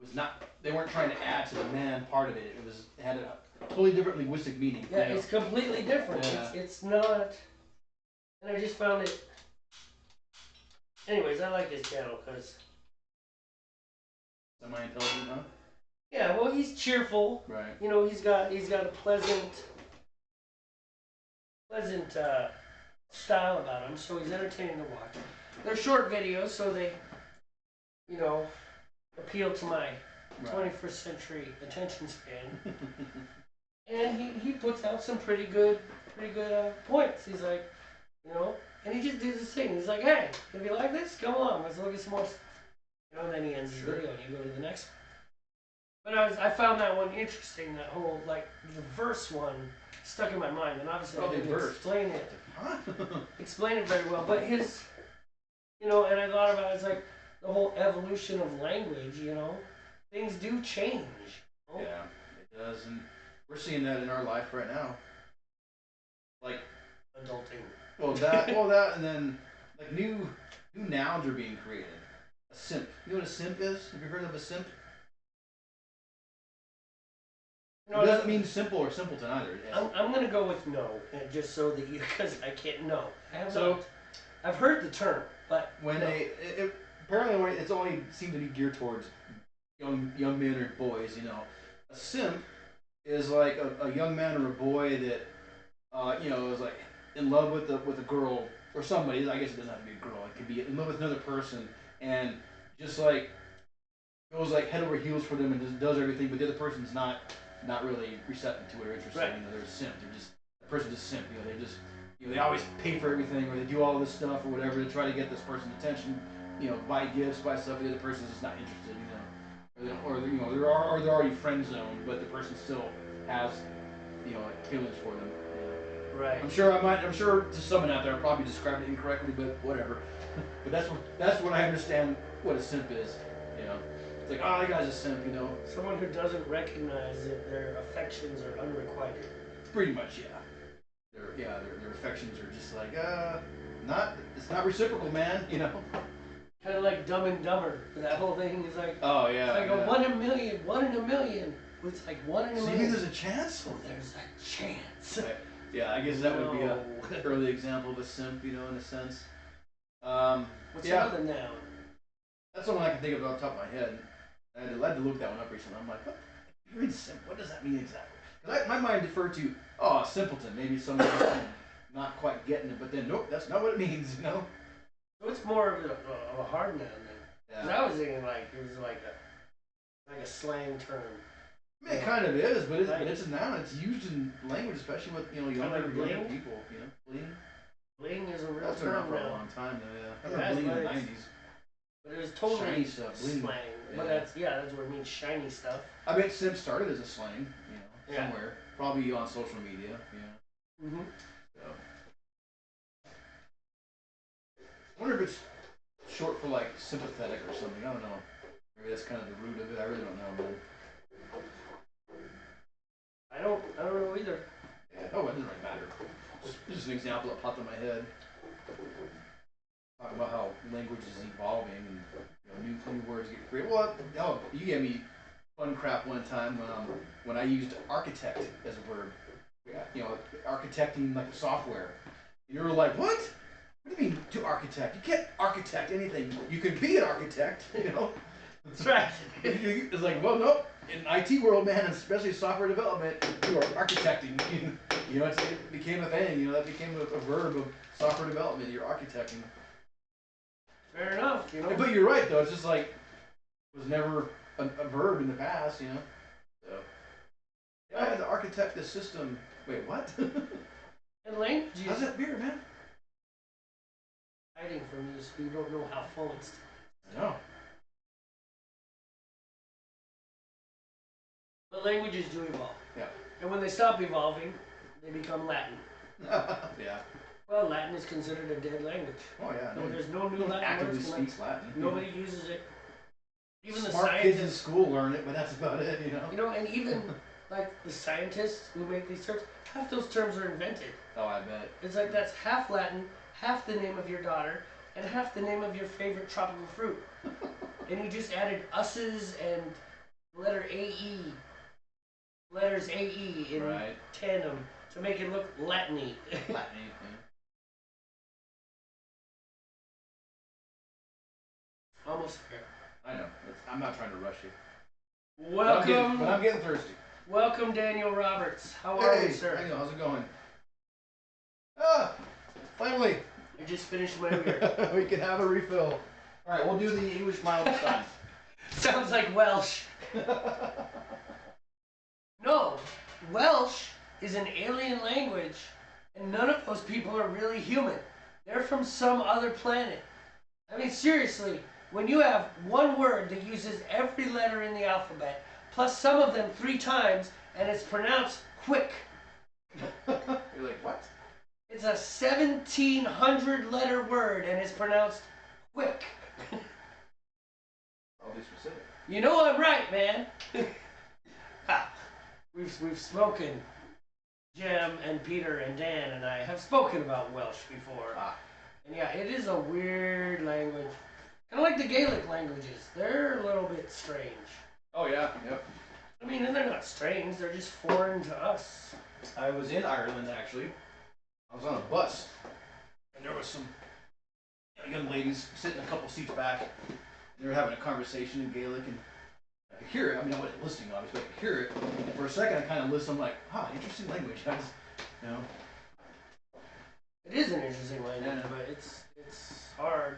was not. They weren't trying to add to the man part of it. It had a totally different linguistic meaning. Yeah, it's completely different. Yeah. It's not. And I just found it. Anyways, I like his channel because. Semi-intelligent, huh? Yeah, well, he's cheerful. Right. You know, he's got a pleasant style about him, so he's entertaining to watch. They're short videos, so they, you know, appeal to my 21st century attention span. And he puts out some pretty good points. He's like, you know. And he just did his thing. He's like, hey, if you like this, come along, let's look at some more. You know, and then he ends his video and you go to the next one. But I found that one interesting. That whole like the verse one stuck in my mind, and obviously I didn't explain it. Huh? Explain it very well, but his, you know, and I thought about it, it's like the whole evolution of language, you know, things do change. You know? Yeah, it does, and we're seeing that in our life right now. Like Adulting. well that, and then like new nouns are being created. A simp. You know what a simp is? Have you heard of a simp? No, it doesn't mean simple or simpleton either. I'm gonna go with no, just so that you, because I can't know. I have So- not. I've heard the term, but When no. apparently it's only seemed to be geared towards young men or boys. You know, a simp is like a young man or a boy that you know is like in love with a girl or somebody. I guess it doesn't have to be a girl. It could be in love with another person and just like goes like head over heels for them and just does everything, but the other person's not really receptive to it or interested. Right. You know, they're a simp. They're just the person just simp. You know, they just they always pay for everything or they do all this stuff or whatever to try to get this person's attention. You know, buy gifts, buy stuff. The other person's just not interested. You know, or you know they're already friend zoned, but the person still has like feelings for them. Right. I'm sure to someone out there I probably described it incorrectly, but whatever. But that's what I understand what a simp is. You know, it's like that guy's a simp. You know, Someone who doesn't recognize that their affections are unrequited. pretty much their affections are just like it's not reciprocal, man. You know. Kind of like Dumb and Dumber. That whole thing is like, Oh yeah. it's like a 1 in a million, 1 in a million. It's like 1 in a So you million. think there's a chance? Oh, there's a chance. Right. Yeah, I guess that would be No. an early example of a simp, in a sense. What's yeah, another noun? that's the one I can think of off the top of my head. I had to look that one up recently. I'm like, what? You mean simp? What does that mean exactly? Because my mind deferred to, a simpleton, maybe somebody not quite getting it, but then nope, that's not what it means, So it's more of a hard noun then. Yeah. 'Cause I was thinking like it was like a slang term. I mean, it kind of is, but it's a noun. It's used in language, especially with younger bling? people. Bling. Bling is a real That's been around term for a now. long time, though. Yeah, I Yeah, remember bling in the but '90s. But it was totally Shiny stuff, bling. slang. Yeah. But that's where it means shiny stuff. I bet simp started as a slang, Yeah. somewhere, probably on social media. Mm-hmm. So. I wonder if it's short for like sympathetic or something. I don't know. Maybe that's kind of the root of it. I really don't know, man. I don't know either. Yeah. Oh, it doesn't really matter. Just an example that popped in my head. Talking about how language is evolving and new words get created. Well, you gave me fun crap one time when I used architect as a verb. Yeah, architecting like a software. You were like, what? What do you mean to architect? You can't architect anything. You could be an architect, That's right. It's like, well, no. In IT world, man, especially software development, you are architecting. It became a thing. That became a verb of software development. You're architecting. Fair enough, But you're right, though. It's just like it was never a verb in the past, So yeah, I had to architect this system. Wait, what? And language How's is that beer, man? hiding from you, so you don't know how full it's. I know. But languages do evolve. Yeah. And when they stop evolving, they become Latin. Yeah. Well, Latin is considered a dead language. Oh yeah. No, there's no new one Latin actively words. speaks Latin. Nobody uses it. Even the Smart kids in scientists. school learn it, but that's about it, And even like the scientists who make these terms, half those terms are invented. Oh, I bet. It's like that's half Latin, half the name of your daughter, and half the name of your favorite tropical fruit. And you just added us's and letter AE. Letters AE in Right. tandem to make it look Latin-y. Latin. Almost there. I know. I'm not trying to rush you. Welcome. But I'm getting thirsty. Welcome, Daniel Roberts. How are you, sir? Daniel, how's it going? Finally. I just finished my beer. We can have a refill. All right, we'll do the English mild this time. Sounds like Welsh. No, Welsh is an alien language, and none of those people are really human. They're from some other planet. I mean, seriously, when you have one word that uses every letter in the alphabet, plus some of them 3 times, and it's pronounced quick. You're like, what? It's a 1,700 letter word, and it's pronounced quick. I'll be specific. You know I'm right, man. We've spoken. Jim and Peter and Dan and I have spoken about Welsh before. And yeah, it is a weird language. Kind of like the Gaelic languages. They're a little bit strange. Oh yeah, yep. I mean, and they're not strange. They're just foreign to us. I was in Ireland actually. I was on a bus, and there was some young ladies sitting a couple seats back. They were having a conversation in Gaelic, and I could hear it. I mean, I wasn't listening, obviously, but I could hear it. And for a second, I kind of listened. I'm like, interesting language. I just, you know. It is an interesting language, but it's hard.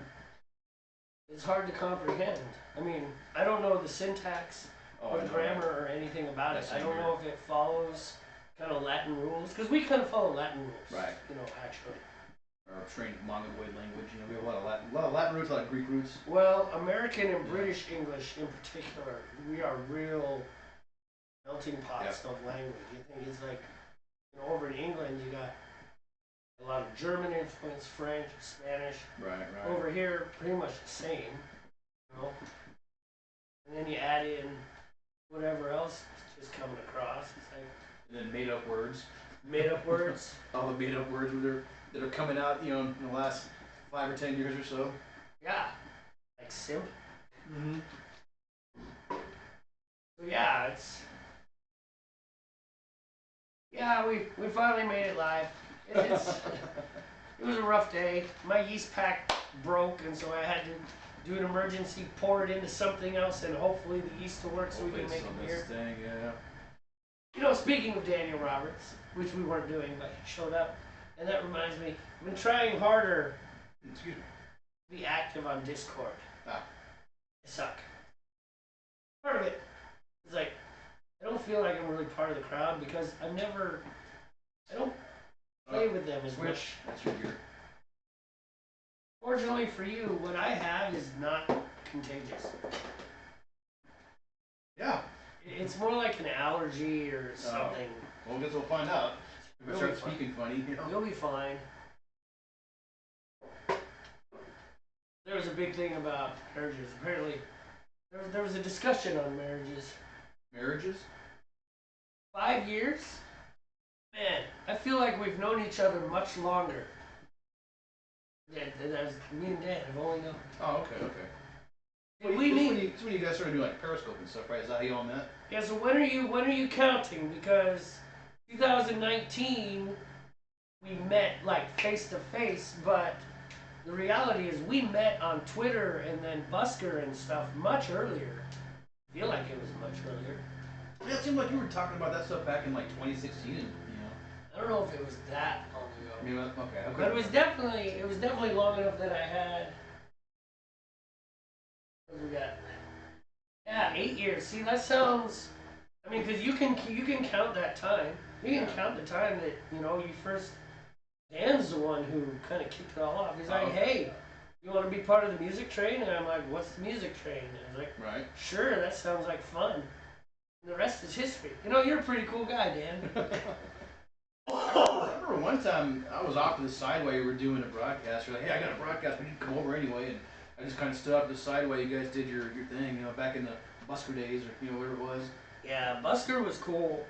It's hard to comprehend. I mean, I don't know the syntax or the grammar or anything about it. I don't know if it follows kind of Latin rules, because we kind of follow Latin rules. Right. You know, actually. Or a strange Mongoloid language. You know, we have a lot of Latin roots, a lot of Greek roots. Well, American and British English in particular, we are real melting pots of language. You think it's like, you know, over in England you got a lot of German influence, French, Spanish. Right. Over here, pretty much the same, you know. And then you add in whatever else is just coming across. It's like. And then made up words. Made up words. All the made up words that are coming out, you know, in the last 5 or 10 years or so. Yeah, like simp. Mm-hmm. So yeah, we finally made it live. It was a rough day. My yeast pack broke, and so I had to do an emergency, pour it into something else, and hopefully the yeast will work so we can make a beer. Yeah. You know, speaking of Daniel Roberts, which we weren't doing, but he showed up, and that reminds me, I've been trying harder to be active on Discord. I suck. Part of it is like, I don't feel like I'm really part of the crowd because I don't play with them as much. That's your gear. Fortunately for you, what I have is not contagious. Yeah. It's more like an allergy or something. Well, I guess we'll find out. If I start speaking funny, you know. You'll be fine. There was a big thing about marriages. Apparently, there was a discussion on marriages. Marriages? 5 years? Man, I feel like we've known each other much longer. Yeah, me and Dan have only known. Oh, okay. Well, it's when you guys started doing like Periscope and stuff, right? Is that how you all met? Yeah. So when are you counting? Because 2019 we met like face to face, but the reality is we met on Twitter and then Busker and stuff much earlier. I feel like it was much earlier. Yeah, it seemed like you were talking about that stuff back in like 2016. You know. I don't know if it was that long ago. Yeah, okay. But it was definitely long enough that I had. What do we got? Yeah, 8 years. See, that sounds. I mean, because you can count that time. You can count the time that you first. Dan's the one who kind of kicked it all off. He's like, "Hey, you want to be part of the music train?" And I'm like, "What's the music train?" And I was like, "Right, sure, that sounds like fun." And the rest is history. You're a pretty cool guy, Dan. I remember one time I was off to the side while you were doing a broadcast. You're like, "Hey, I got a broadcast. We need to come over anyway." And I just kind of stood off to the side while you guys did your thing. Back in the Busker days, or whatever it was. Yeah, Busker was cool.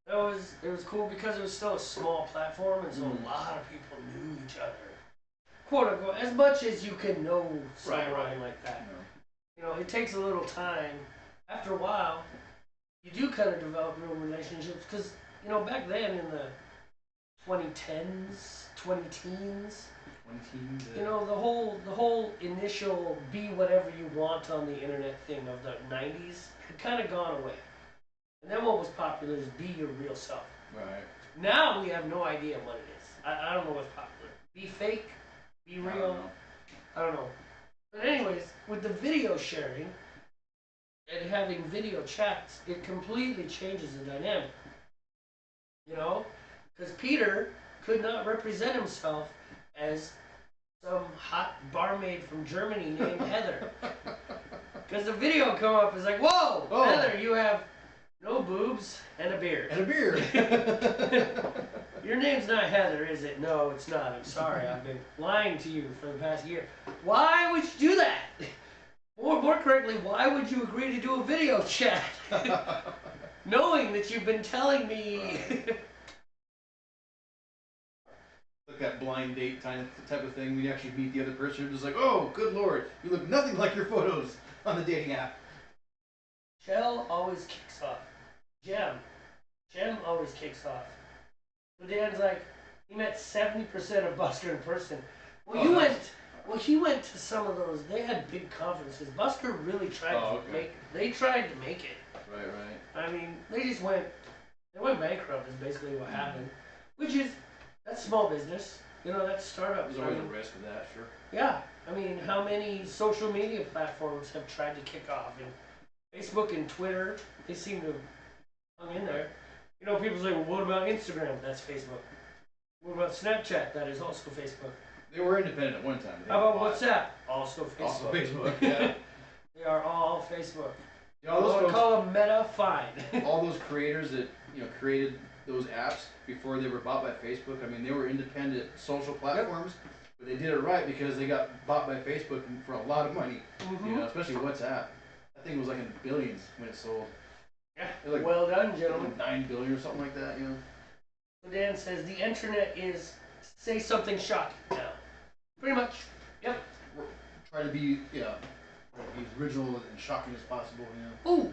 It was cool because it was still a small platform, and so a lot of people knew each other, quote unquote, as much as you can know someone like that. Yeah. It takes a little time. After a while, you do kind of develop real relationships because back then in the 2010s, 20-teens. The whole initial be whatever you want on the internet thing of the 90s had kind of gone away. And then what was popular is be your real self. Right. Now we have no idea what it is. I don't know what's popular. Be fake, be real. I don't know. But anyways, with the video sharing and having video chats, it completely changes the dynamic. Because Peter could not represent himself as some hot barmaid from Germany named Heather. Because the video come up is like, whoa, Oh. Heather, you have no boobs and a beard. And a beard. Your name's not Heather, is it? No, it's not. I'm sorry. I've been lying to you for the past year. Why would you do that? More correctly, why would you agree to do a video chat? Knowing that you've been telling me. Like that blind date type of thing. When you actually meet the other person, you're just like, oh, good lord, you look nothing like your photos on the dating app. Shell always kicks off. Gem always kicks off. So Dan's like, he met 70% of Busker in person. Well, he went to some of those. They had big conferences. Busker really tried to make. They tried to make it. Right. I mean, they went bankrupt. Is basically what happened. Which is, that's small business. You know, that's startup. There's always a risk of that, sure. Yeah, I mean, how many social media platforms have tried to kick off? And Facebook and Twitter, they seem to have hung in there. You know, people say, well, what about Instagram? That's Facebook. What about Snapchat? That is also Facebook. They were independent at one time. How about WhatsApp? Also Facebook. Also Facebook, yeah. They are all Facebook. You know, those folks, call them Meta, fine. all those creators that created those apps before they were bought by Facebook. I mean, they were independent social platforms, but they did it right because they got bought by Facebook for a lot of money. Mm-hmm. You know, especially WhatsApp. That thing was like in the billions when it sold. Yeah. Like, Well done, gentlemen. 9 billion or something like that. You know. So Dan says the internet is say something shocking now. Pretty much. Yep. Try to be be as original and shocking as possible. You know. Ooh.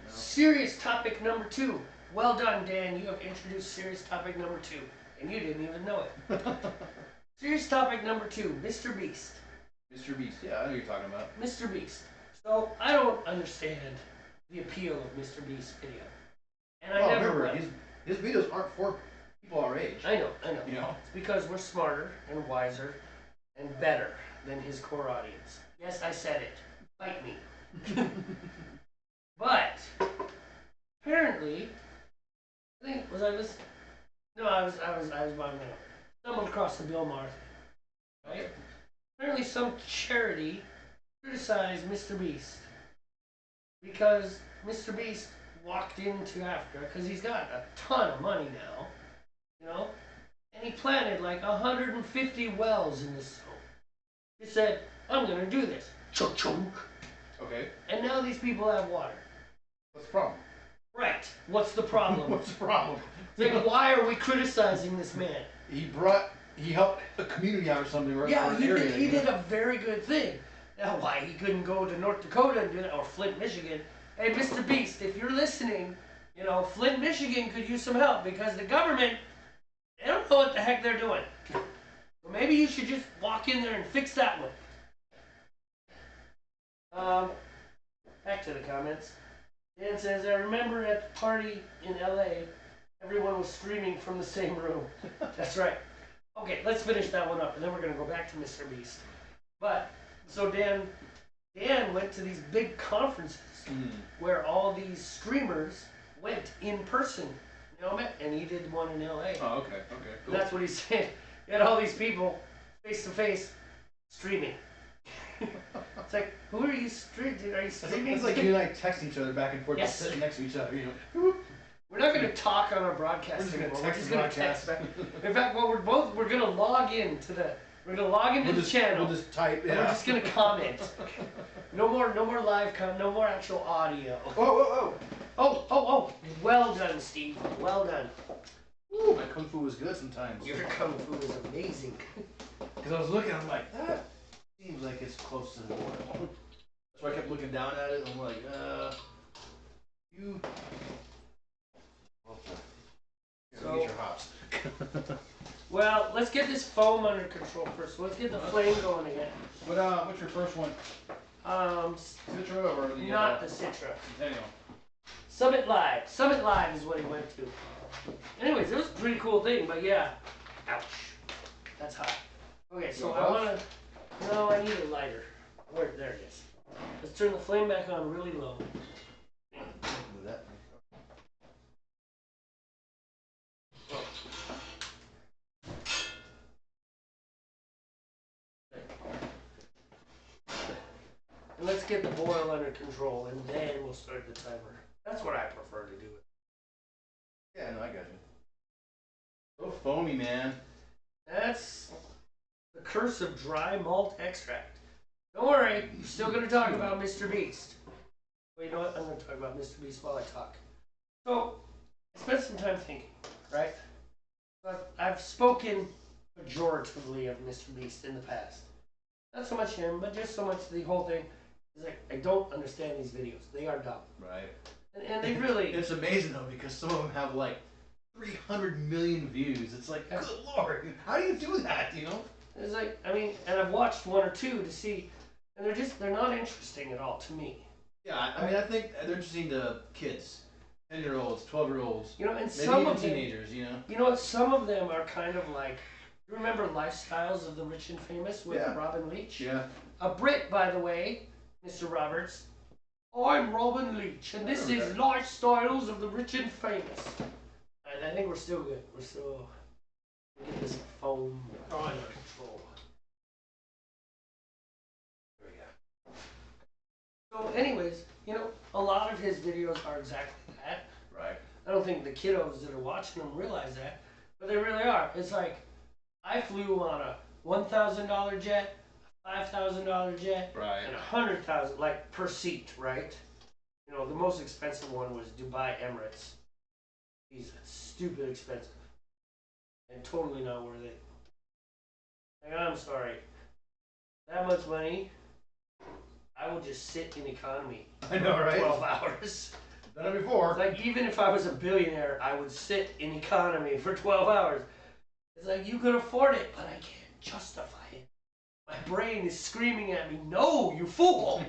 Serious topic number 2. Well done, Dan. You have introduced serious topic number 2, and you didn't even know it. Serious topic number 2, Mr. Beast. Mr. Beast, yeah, I know what you're talking about. Mr. Beast. So I don't understand the appeal of Mr. Beast's video, and I never remember, will. his videos aren't for people our age. I know. You know. It's because we're smarter and wiser and better than his core audience. Yes, I said it. Fight me. But apparently, I think I was by my stumbled across the Bill Maher thing, right? Apparently, some charity criticized Mr. Beast because Mr. Beast walked into Africa because he's got a ton of money now, you know, and he planted like 150 wells in this zone. He said, "I'm gonna do this." Chunk chunk. Okay. And now these people have water. What's the problem? Right. What's the problem? What's the problem? Like, why are we criticizing this man? He helped a community out or something. Or Yeah, an he area, did a very good thing. Now, why he couldn't go to North Dakota and do that, or Flint, Michigan? Hey, Mr. Beast, if you're listening, Flint, Michigan could use some help because the government, they don't know what the heck they're doing. So maybe you should just walk in there and fix that one. Back to the comments. Dan says, I remember at the party in LA, everyone was screaming from the same room. That's right. Okay, let's finish that one up, and then we're going to go back to Mr. Beast. But, so Dan went to these big conferences where all these streamers went in person, and he did one in LA. Oh, okay, cool. That's what he said. He had all these people face to face streaming. It's like, who are you streaming? Are you streaming? It's like you and I text each other back and forth, Yes. sitting next to each other. We're not going to talk on our broadcast We're just gonna anymore. text We're just the going to text broadcast. back. In fact, we're going to log into the channel. We'll just type. And we're just going to comment. No more live no more actual audio. Oh. Well done, Steve. Well done. Ooh, my kung fu was good sometimes. Your kung fu is amazing. Because I was looking, I'm like, that seems like it's close to the water. That's why I kept looking down at it, and I'm like, you. So- Get your hops. Well, let's get this foam under control first. So let's get the flame going again. What's your first one? Citra or the Not the Citra. Centennial? Summit Live. Summit Live is what he went to. Anyways, it was a pretty cool thing, but yeah. Ouch. That's hot. Okay, so I want to... No, I need a lighter. There it is. Let's turn the flame back on really low. get the boil under control and then we'll start the timer. That's what I prefer to do. Yeah, no, I got you. So foamy, man. That's the curse of dry malt extract. Don't worry, we're still going to talk about Mr. Beast. Well, you know what? I'm going to talk about Mr. Beast while I talk. So, I spent some time thinking, right? But I've spoken pejoratively of Mr. Beast in the past. Not so much him, but just so much the whole thing. It's like, I don't understand these videos. They are dumb. Right. And they really... It's amazing, though, because some of them have, like, 300 million views. It's like, good Lord, how do you do that, you know? It's like, I mean, and I've watched one or two to see, and they're not interesting at all to me. Yeah, I mean, I think they're interesting to kids. 10-year-olds, 12-year-olds. You know, and maybe some even of them, teenagers, you know? You know what? Some of them are kind of like, you remember Lifestyles of the Rich and Famous with Robin Leach? Yeah. A Brit, by the way, Mr. Roberts. I'm Robin Leach, and this is Lifestyles of the Rich and Famous. And I think we're still good. We're still getting this foam under control. There we go. So anyways, you know, a lot of his videos are exactly that. Right. I don't think the kiddos that are watching them realize that, but they really are. It's like, I flew on a $1,000 jet, a $5,000 jet, Right. and $100,000, like, per seat, right? You know, the most expensive one was Dubai Emirates. He's stupid expensive. And totally not worth it. Like, I'm sorry. That much money, I will just sit in economy I know, right? 12 hours. Done it before. Like, even if I was a billionaire, I would sit in economy for 12 hours. It's like, you could afford it, but I can't justify it. My brain is screaming at me, no, you fool!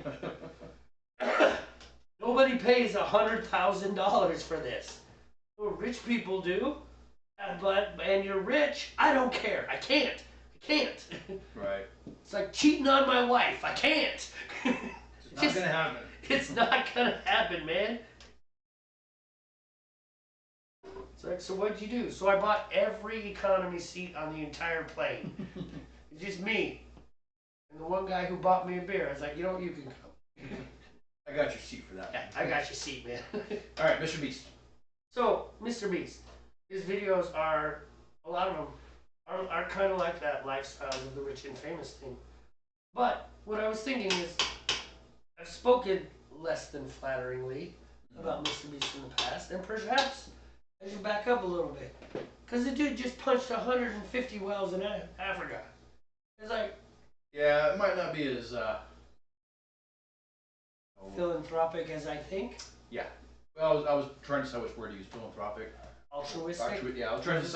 Nobody pays $100,000 for this. Well, rich people do, and you're rich, I don't care. I can't. Right. It's like cheating on my wife. I can't. It's not gonna happen. It's not gonna happen, man. It's like, so what'd you do? So I bought every economy seat on the entire plane. It's just me. And the one guy who bought me a beer. I was like, you know what, you can come. I got your seat for that. Yeah, I got your seat, man. Alright, Mr. Beast. So, Mr. Beast. His videos are, a lot of them, are kind of like that Lifestyles of the Rich and Famous thing. But, what I was thinking is, I've spoken less than flatteringly about Mr. Beast in the past, and perhaps I should back up a little bit. Because the dude just punched 150 whales in Africa. It's like... Yeah, it might not be as, philanthropic as I think. Yeah. Well, I was trying to decide which word to use. Philanthropic. Altruistic. Yeah, I was trying to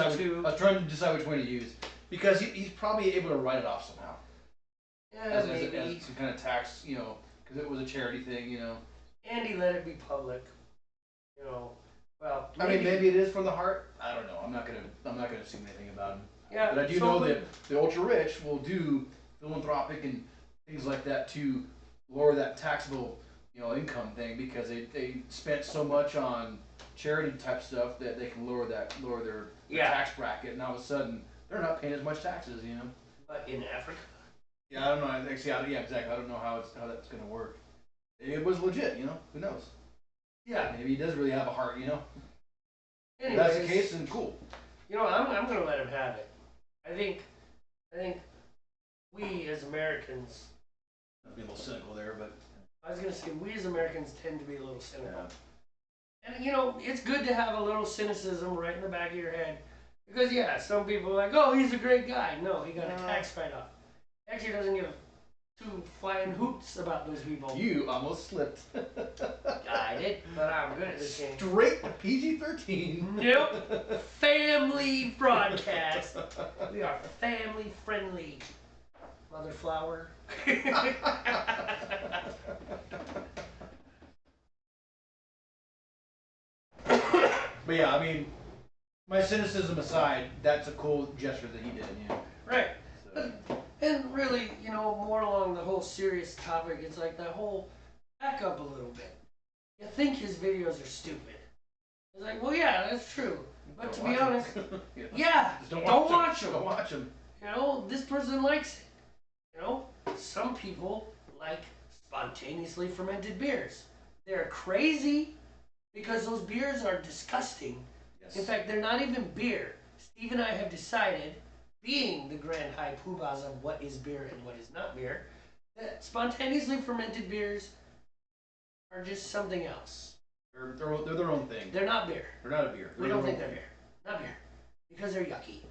decide which one to use. Because he's probably able to write it off somehow. Yeah, as maybe. Some kind of tax, you know, because it was a charity thing, you know. And he let it be public. You know. Well, maybe it is from the heart. I don't know. I'm not gonna assume anything about him. Yeah, but I do know that the ultra rich will do philanthropic and things like that to lower that taxable, you know, income thing, because they spent so much on charity type stuff that they can lower their tax bracket, and all of a sudden they're not paying as much taxes, you know. But in Africa. Yeah, I don't know. Yeah, exactly. I don't know how that's gonna work. It was legit, you know. Who knows? Yeah. Maybe he does really have a heart, you know. Anyways, if that's the case, then cool. You know, I'm gonna let him have it. I think we as Americans. I'd be a little cynical there, but I was gonna say we as Americans tend to be a little cynical. Yeah. And you know, it's good to have a little cynicism right in the back of your head, because yeah, some people are like, oh, he's a great guy. No, he got a tax write-off. Actually, doesn't give two flying hoots about those people. You almost slipped. I did, but I'm good at this game. Straight to PG-13. Nope. Family broadcast. We are family friendly. Mother flower. But yeah, I mean, my cynicism aside, that's a cool gesture that he did, you know. Right. So. And really, you know, more along the whole serious topic, it's like that whole back up a little bit. You think his videos are stupid. It's like, well, yeah, that's true. But Don't to be honest, yeah, yeah, don't watch them. Don't watch them. You know, this person likes it. You know, some people like spontaneously fermented beers. They're crazy because those beers are disgusting. Yes. In fact, they're not even beer. Steve and I have decided, being the grand high poobahs of what is beer and what is not beer, that spontaneously fermented beers are just something else. They're their own thing. They're not beer. They're not a beer. We don't think they're beer. Not beer. Because they're yucky.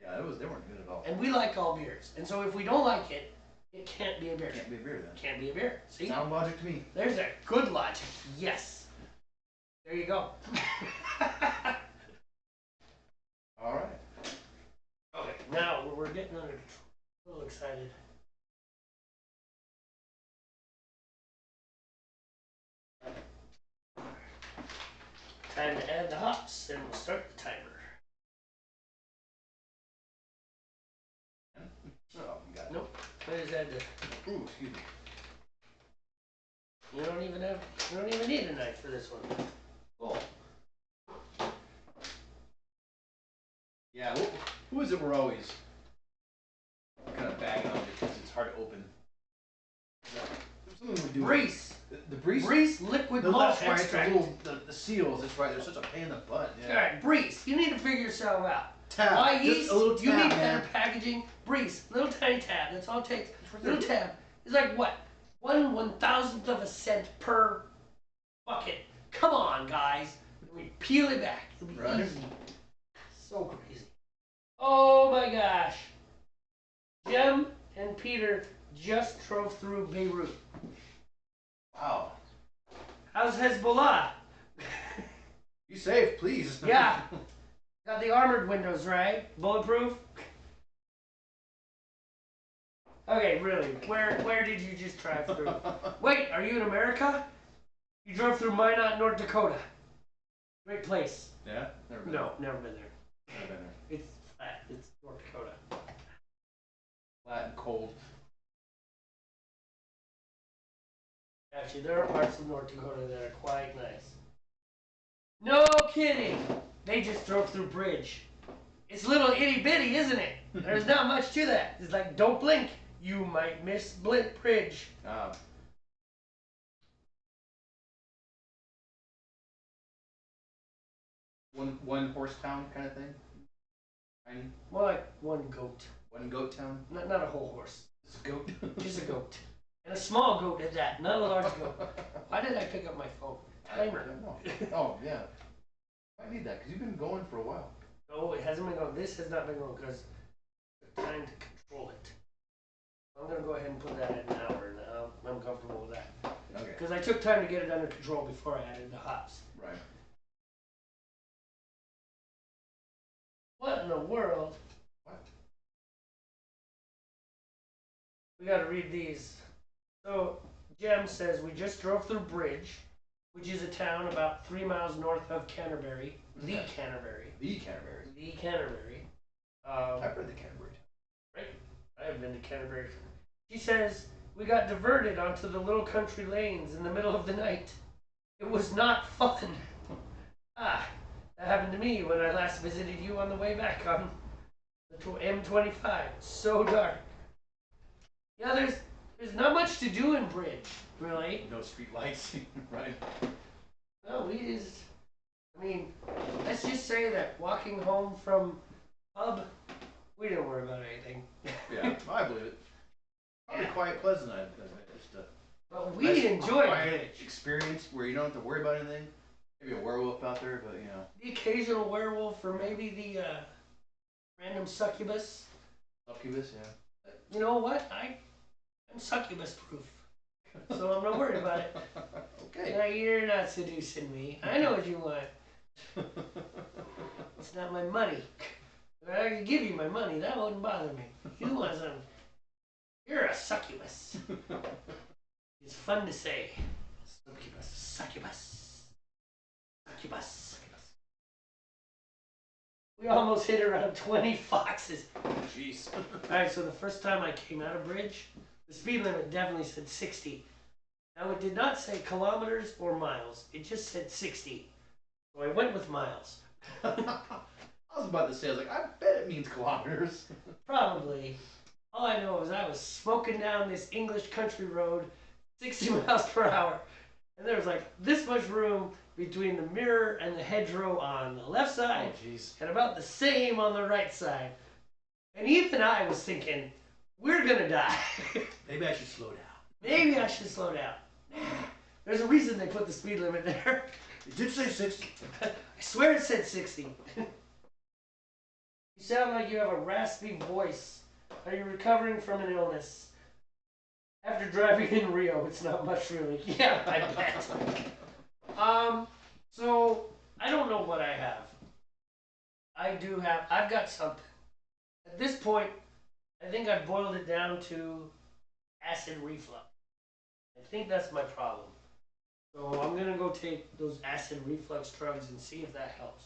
Yeah, they weren't good at all. And we like all beers. And so if we don't like it, it can't be a beer. Can't be a beer then. Can't be a beer. See? Sound logic to me. There's a good logic. Yes. There you go. All right. Okay, now we're getting under control. A little excited. Time to add the hops, and we'll start the timer. Oh, you got it. Nope. I just add the. Ooh, excuse me. You don't even need a knife for this one. Cool. Yeah, who is it we're always kind of bagging on because it's hard to open? Something we do. Breeze. The Breeze? Breeze liquid No, malt that's right. extract. The seals. That's right. They're such a pain in the butt. Yeah. Alright, Breeze. You need to figure yourself out. Tab. Why Just yeast? a little You tab, need man. better packaging. Breeze. Little tiny tab. That's all it takes. right Little there. tab. It's like what? 1/1000th of a cent per bucket. Come on, guys. We peel it back. It'll be Right. easy. So crazy. Oh my gosh. Jem and Peter just drove through Beirut. Wow. How's Hezbollah? You safe, please. Yeah. Got the armored windows, right? Bulletproof? Okay, really. Where did you just drive through? Wait, are you in America? You drove through Minot, North Dakota. Great place. Yeah. Never been. No, never been there. Never been there. It's flat. It's North Dakota. Flat and cold. Actually, there are parts of North Dakota that are quite nice. No kidding! They just drove through bridge. It's little itty bitty, isn't it? There's not much to that. It's like, don't blink. You might miss Blint Bridge. One horse town kind of thing. Tiny. More like one goat. One goat town. Not a whole horse. It's a goat. Just a goat. And a small goat at that, not a large goat. Why did I pick up my phone? Timer. I don't know. Oh yeah. I need that because you've been going for a while. No, it hasn't been going. This has not been going because it's time to control it. I'm going to go ahead and put that at an hour now. I'm comfortable with that. Okay. Because I took time to get it under control before I added the hops. Right. What in the world? What? We got to read these. So, Jem says, we just drove through Bridge, which is a town about 3 miles north of Canterbury. The Okay. Canterbury. The Canterbury. The Canterbury. I've heard the Canterbury. Right? I haven't been to Canterbury. She says, we got diverted onto the little country lanes in the middle of the night. It was not fun. That happened to me when I last visited you on the way back on the M25. So dark. Yeah, there's not much to do in Bridge, really. No street lights, right? No, let's just say that walking home from pub, we didn't worry about anything. Yeah, I believe it. Probably quiet, pleasant. Just a But we nice, enjoyed quiet Bridge. experience where you don't have to worry about anything. Maybe a werewolf out there, but you know. The occasional werewolf or maybe the random succubus. Succubus, yeah. You know what? I'm succubus proof. So I'm not worried about it. Okay. Now, you're not seducing me. I know what you want. It's not my money. If I could give you my money, that wouldn't bother me. You want some. You're a succubus. It's fun to say. Succubus. Succubus. Succubus. We almost hit around 20 foxes. Jeez. Alright, so the first time I came out of Bridge, the speed limit definitely said 60. Now it did not say kilometers or miles. It just said 60. So I went with miles. I was about to say, I was like, I bet it means kilometers. Probably. All I know is I was smoking down this English country road 60 miles per hour. And there was like this much room between the mirror and the hedgerow on the left side, Oh, jeez. and about the same on the right side. And even I was thinking, we're gonna die. Maybe I should slow down. Maybe I should slow down. There's a reason they put the speed limit there. It did say 60. I swear it said 60. You sound like you have a raspy voice. Are you recovering from an illness? After driving in Rio, it's not much really. Yeah, I bet. So I don't know what I have. I've got something. At this point, I think I've boiled it down to acid reflux. I think that's my problem. So I'm gonna go take those acid reflux drugs and see if that helps.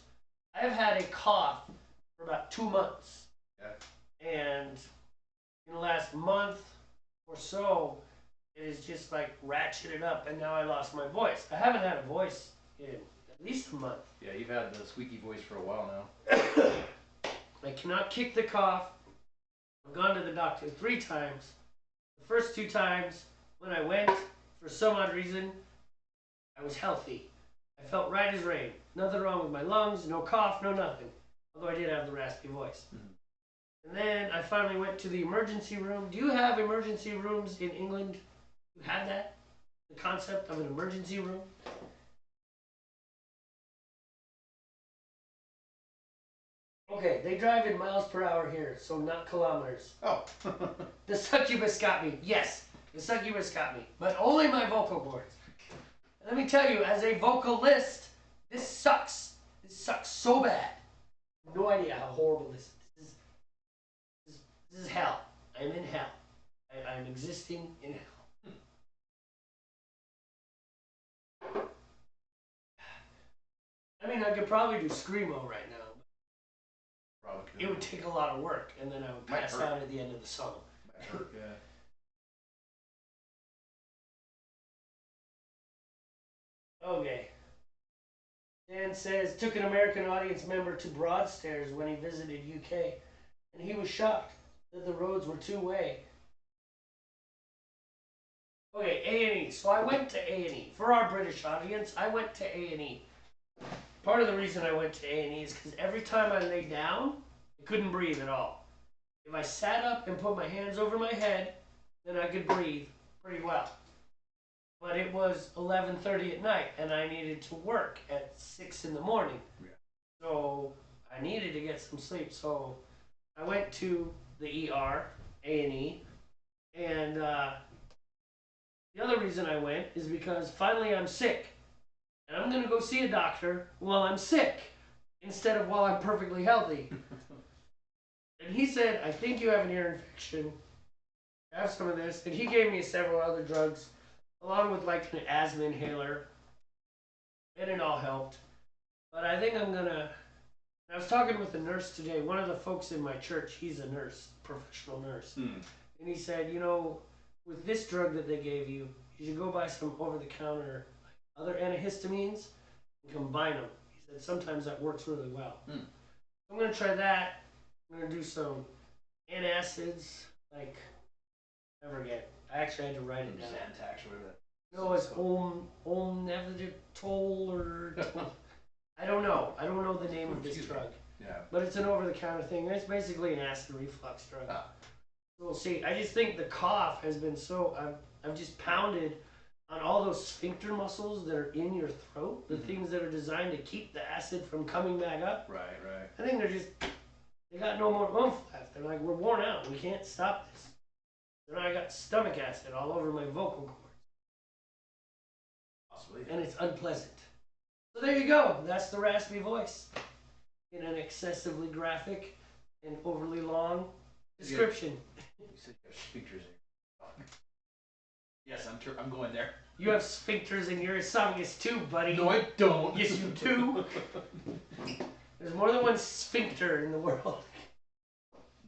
I have had a cough for about 2 months. Yeah. And in the last month or so, it is just like ratcheted up, and now I lost my voice. I haven't had a voice in at least a month. Yeah, you've had the squeaky voice for a while now. I cannot kick the cough. I've gone to the doctor 3 times. The first 2 times, when I went, for some odd reason, I was healthy. I felt right as rain. Nothing wrong with my lungs, no cough, no nothing. Although I did have the raspy voice. Mm-hmm. And then I finally went to the emergency room. Do you have emergency rooms in England? You have that? The concept of an emergency room? Okay, they drive in miles per hour here, so not kilometers. Oh. The succubus got me. Yes, the succubus got me. But only my vocal cords. Let me tell you, as a vocalist, this sucks. This sucks so bad. No idea how horrible this is. This is hell. I'm in hell. I'm existing in hell. I mean, I could probably do Screamo right now. Probably. It would take a lot of work, and then I would pass out at the end of the song. Might hurt, yeah. Okay. Dan says, took an American audience member to Broadstairs when he visited UK, and he was shocked that the roads were 2-way. Okay, A&E. So I went to A&E. For our British audience, I went to A&E. Part of the reason I went to A&E is because every time I lay down, I couldn't breathe at all. If I sat up and put my hands over my head, then I could breathe pretty well. But it was 11:30 at night, and I needed to work at 6 in the morning. Yeah. So I needed to get some sleep. So I went to the ER, A&E, and the other reason I went is because finally I'm sick. And I'm going to go see a doctor while I'm sick instead of while I'm perfectly healthy. And he said, I think you have an ear infection. Have some of this. And he gave me several other drugs, along with like an asthma inhaler. And it all helped. But I think I'm going to... I was talking with a nurse today. One of the folks in my church, he's a nurse, professional nurse. And he said, you know, with this drug that they gave you, you should go buy some over-the-counter other antihistamines and combine them. He said sometimes that works really well. So I'm going to try that. I'm going to do some antacids, like, I forget. I actually had to write it down. Zantac or whatever. No, it's Omnevitol or... I don't know. I don't know the name of this drug. Yeah. But it's an over-the-counter thing. It's basically an acid reflux drug. So we'll see. I just think the cough has been so... I've just pounded on all those sphincter muscles that are in your throat, the things that are designed to keep the acid from coming back up. Right. I think they got no more oomph left. They're like, we're worn out. We can't stop this. And I got stomach acid all over my vocal cords. Possibly. And it's unpleasant. So there you go. That's the raspy voice in an excessively graphic and overly long description. You said you have sphincters in your tongue. Yes, I'm going there. You have sphincters in your esophagus too, buddy. No, I don't. Yes, you do. There's more than one sphincter in the world.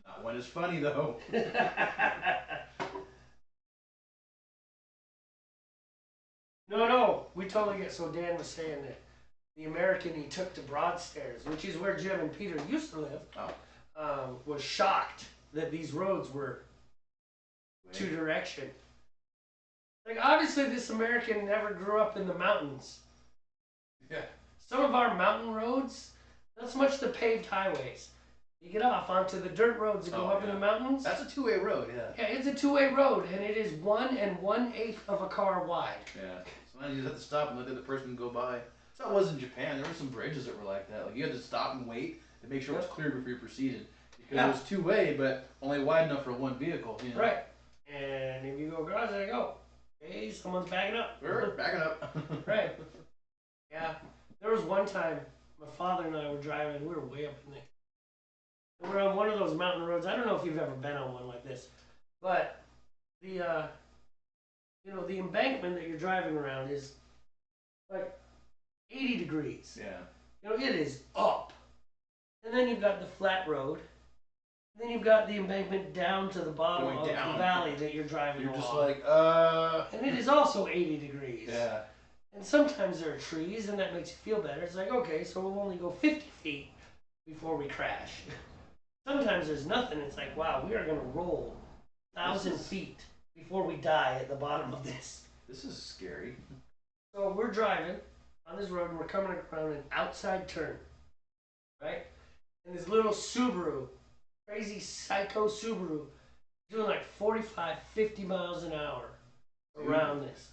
Not one is funny, though. No. We totally get... So Dan was saying that the American he took to Broadstairs, which is where Jim and Peter used to live, was shocked that these roads were 2-direction. Like, obviously, this American never grew up in the mountains. Yeah. Some of our mountain roads, not so much the paved highways. You get off onto the dirt roads that go up in the mountains. That's a two-way road, yeah. Yeah, it's a two-way road, and it is 1 1/8 of a car wide. Yeah. Sometimes you just have to stop and let the other person go by. So it was in Japan. There were some bridges that were like that. Like you had to stop and wait to make sure it was clear before you proceeded. Because it was two-way, but only wide enough for one vehicle. You know? Right. And if you go across, there you go. Hey, someone's backing up. We're backing up. Right. Yeah. There was one time my father and I were driving. We were way up in there. And we're on one of those mountain roads. I don't know if you've ever been on one like this, but the the embankment that you're driving around is like 80 degrees. Yeah. It is up. And then you've got the flat road. And then you've got the embankment down to the bottom of the valley that you're driving along. You're just like, And it is also 80 degrees. Yeah. And sometimes there are trees, and that makes you feel better. It's like, okay, so we'll only go 50 feet before we crash. Sometimes there's nothing. It's like, wow, we are going to roll 1,000 feet before we die at the bottom of this. This is scary. So we're driving on this road, and we're coming around an outside turn, right? And this little Subaru, crazy psycho Subaru, doing like 45, 50 miles an hour around this.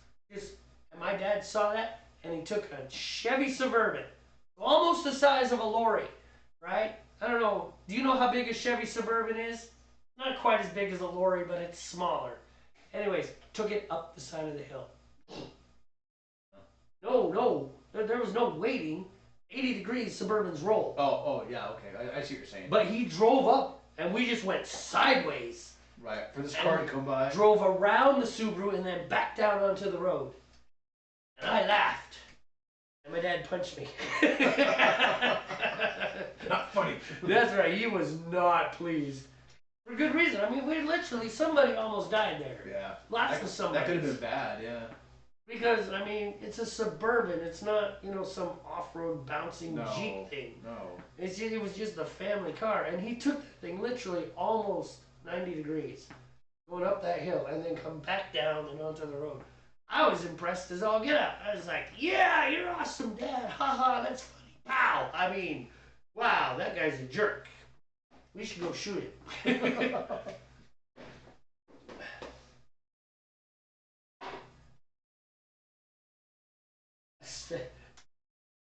And my dad saw that, and he took a Chevy Suburban, almost the size of a lorry, right? I don't know. Do you know how big a Chevy Suburban is? Not quite as big as a lorry, but it's smaller. Anyways, took it up the side of the hill. No, there was no waiting. 80 degrees, Suburbans roll. Oh, yeah, okay. I see what you're saying. But he drove up, and we just went sideways. Right, for this car to come by. Drove around the Subaru and then back down onto the road. And I laughed. And my dad punched me. Not funny. That's right, he was not pleased. For good reason. I mean, somebody almost died there. Yeah. Lots of somebody. That could have been bad, yeah. Because, it's a Suburban. It's not, some off-road bouncing Jeep thing. No. It was just a family car. And he took that thing literally almost 90 degrees. Going up that hill and then come back down and onto the road. I was impressed as all get out. I was like, yeah, you're awesome, Dad. Haha, that's funny. Pow. Wow, that guy's a jerk. We should go shoot him.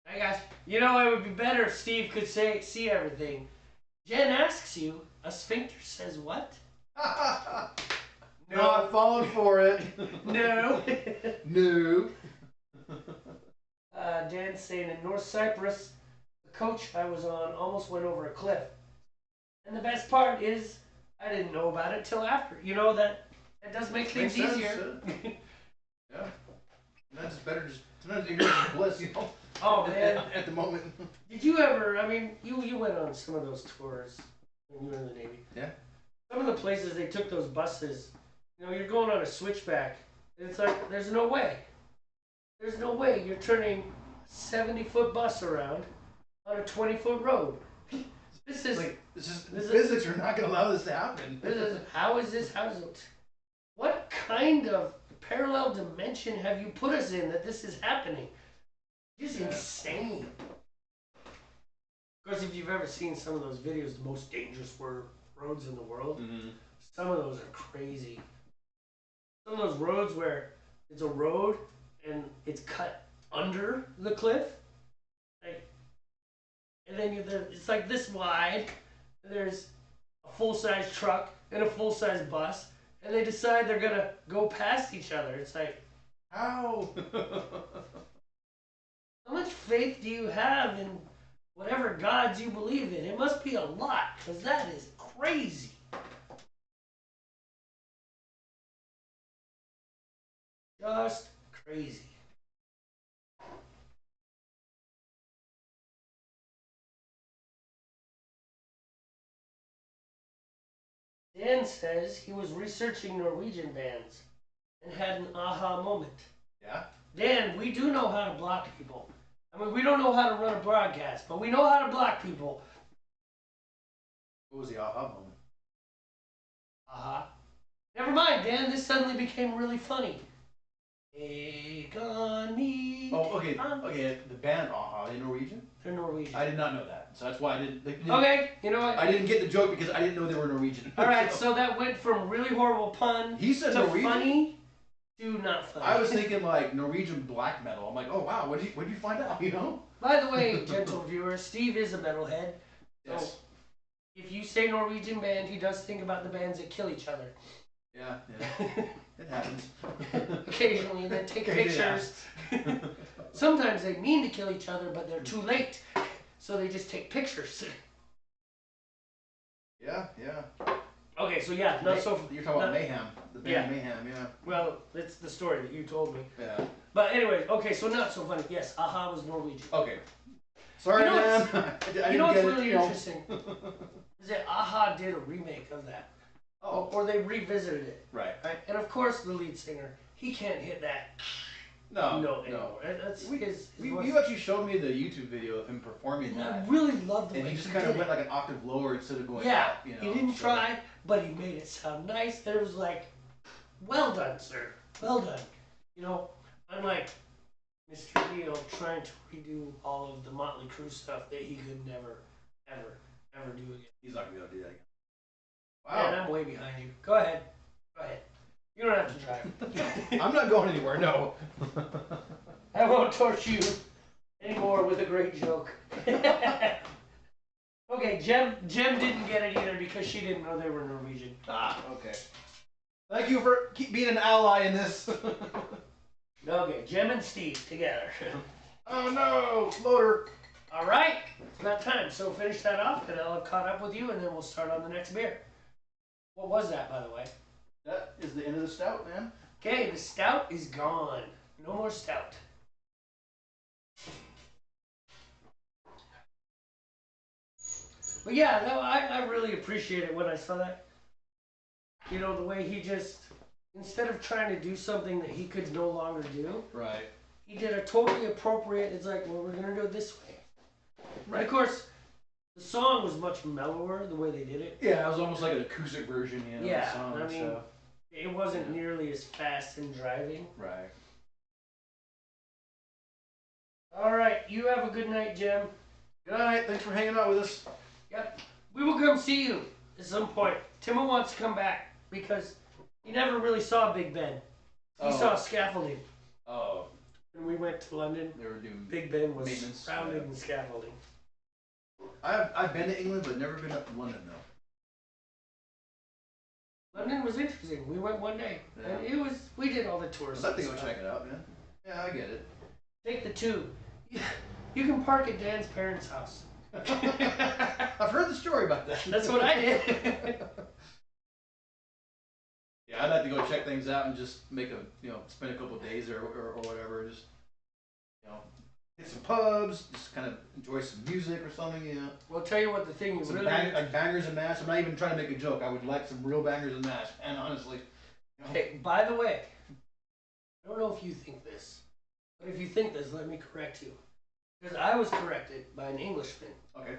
Hey guys, it would be better if Steve could see everything. Jen asks you, a sphincter says what? No, I'm falling for it. No. No. Dan's saying in North Cyprus, the coach I was on almost went over a cliff. And the best part is, I didn't know about it till after. That does make things easier. Yeah. That's better. Sometimes ignorance is bliss, Oh man. At the moment. Did you ever? You went on some of those tours when you were in the Navy. Yeah. Some of the places they took those buses. You're going on a switchback. And it's like there's no way. There's no way you're turning a 70-foot bus around on a 20-foot road. Physics are not going to allow this to happen. How is this? What kind of parallel dimension have you put us in that this is happening? It's insane. Of course, if you've ever seen some of those videos, the most dangerous roads in the world, some of those are crazy. Some of those roads where it's a road and it's cut under the cliff, and then it's like this wide, and there's a full-size truck and a full-size bus, and they decide they're gonna go past each other. It's like, how? How much faith do you have in whatever gods you believe in? It must be a lot, because that is crazy. Just crazy. Dan says he was researching Norwegian bands and had an aha moment. Yeah? Dan, we do know how to block people. We don't know how to run a broadcast, but we know how to block people. What was the aha moment? Aha. Never mind, Dan. This suddenly became really funny. Take on me. Oh, okay. Okay, the band Aha, are they Norwegian? They're Norwegian. I did not know that, so that's why I didn't. Okay, you know what? I didn't get the joke because I didn't know they were Norwegian. All right, so that went from really horrible pun He said to Norwegian? funny to not funny. I was thinking like Norwegian black metal. I'm like, oh wow, what'd you find out? You know? By the way, gentle viewers, Steve is a metalhead. Yes. So if you say Norwegian band, he does think about the bands that kill each other. Yeah, it happens. Occasionally, and then take pictures. Sometimes they mean to kill each other, but they're too late, so they just take pictures. Yeah. Okay, so yeah, not so. You're talking about Mayhem, the band Mayhem, yeah. Well, that's the story that you told me. Yeah. But anyways, okay, so not so funny. Yes, Aha was Norwegian. Okay. Sorry, you know man. You know what's really interesting is that Aha did a remake of that. Oh. Or they revisited it. Right. And of course, the lead singer, he can't hit that. No. Anymore. That's his You actually showed me the YouTube video of him performing I that. really love the way And he just did kind of it. went like an octave lower instead of going Yeah, up, you know. he didn't try, but he made it sound nice. And it was like, well done, sir. Well done. You know, unlike Mr. Neil trying to redo all of the Motley Crue stuff that he could never, ever do again. He's not gonna be able to do that again. And Wow. I'm way behind you. Go ahead. You don't have to drive. I'm not going anywhere, no. I won't torch you anymore with a great joke. Okay, Jem didn't get it either because she didn't know they were Norwegian. Ah, okay. Thank you for being an ally in this. Okay, Jem and Steve together. Oh no, floater. All right, it's about time. So finish that off, and I'll have caught up with you, and then we'll start on the next beer. What was that, by the way? That is the end of the stout, man. Okay, the stout is gone. No more stout. But yeah, no, I really appreciate it when I saw that. You know, the way he just, instead of trying to do something that he could no longer do, Right. he did a totally appropriate, it's like, well, we're going to do it this way. Right. And of course, the song was much mellower the way they did it. Yeah, it was almost like an acoustic version, you know, Yeah, of the song. I mean, it wasn't nearly as fast and driving. Right. All right, you have a good night, Jem. Good night. Thanks for hanging out with us. Yep. We will come see you at some point. Timmo wants to come back because he never really saw Big Ben. He saw scaffolding. Oh. When we went to London, They were doing Big Ben was maintenance, surrounded in scaffolding. I've been to England, but never been up to London, though. London was interesting. We went one day, and we did all the tours. I'd like to go check it out, man. Yeah, I get it. Take the tube. You can park at Dan's parents' house. I've heard the story about that. That's what I did. Yeah, I'd like to go check things out and just make spend a couple of days or whatever. Just, hit some pubs, just kind of enjoy some music or something, Well, I'll tell you what, the thing you Some really... like bangers and mash. I'm not even trying to make a joke. I would like some real bangers and mash. And honestly. Hey, by the way, I don't know if you think this, but if you think this, let me correct you. Because I was corrected by an Englishman. Okay.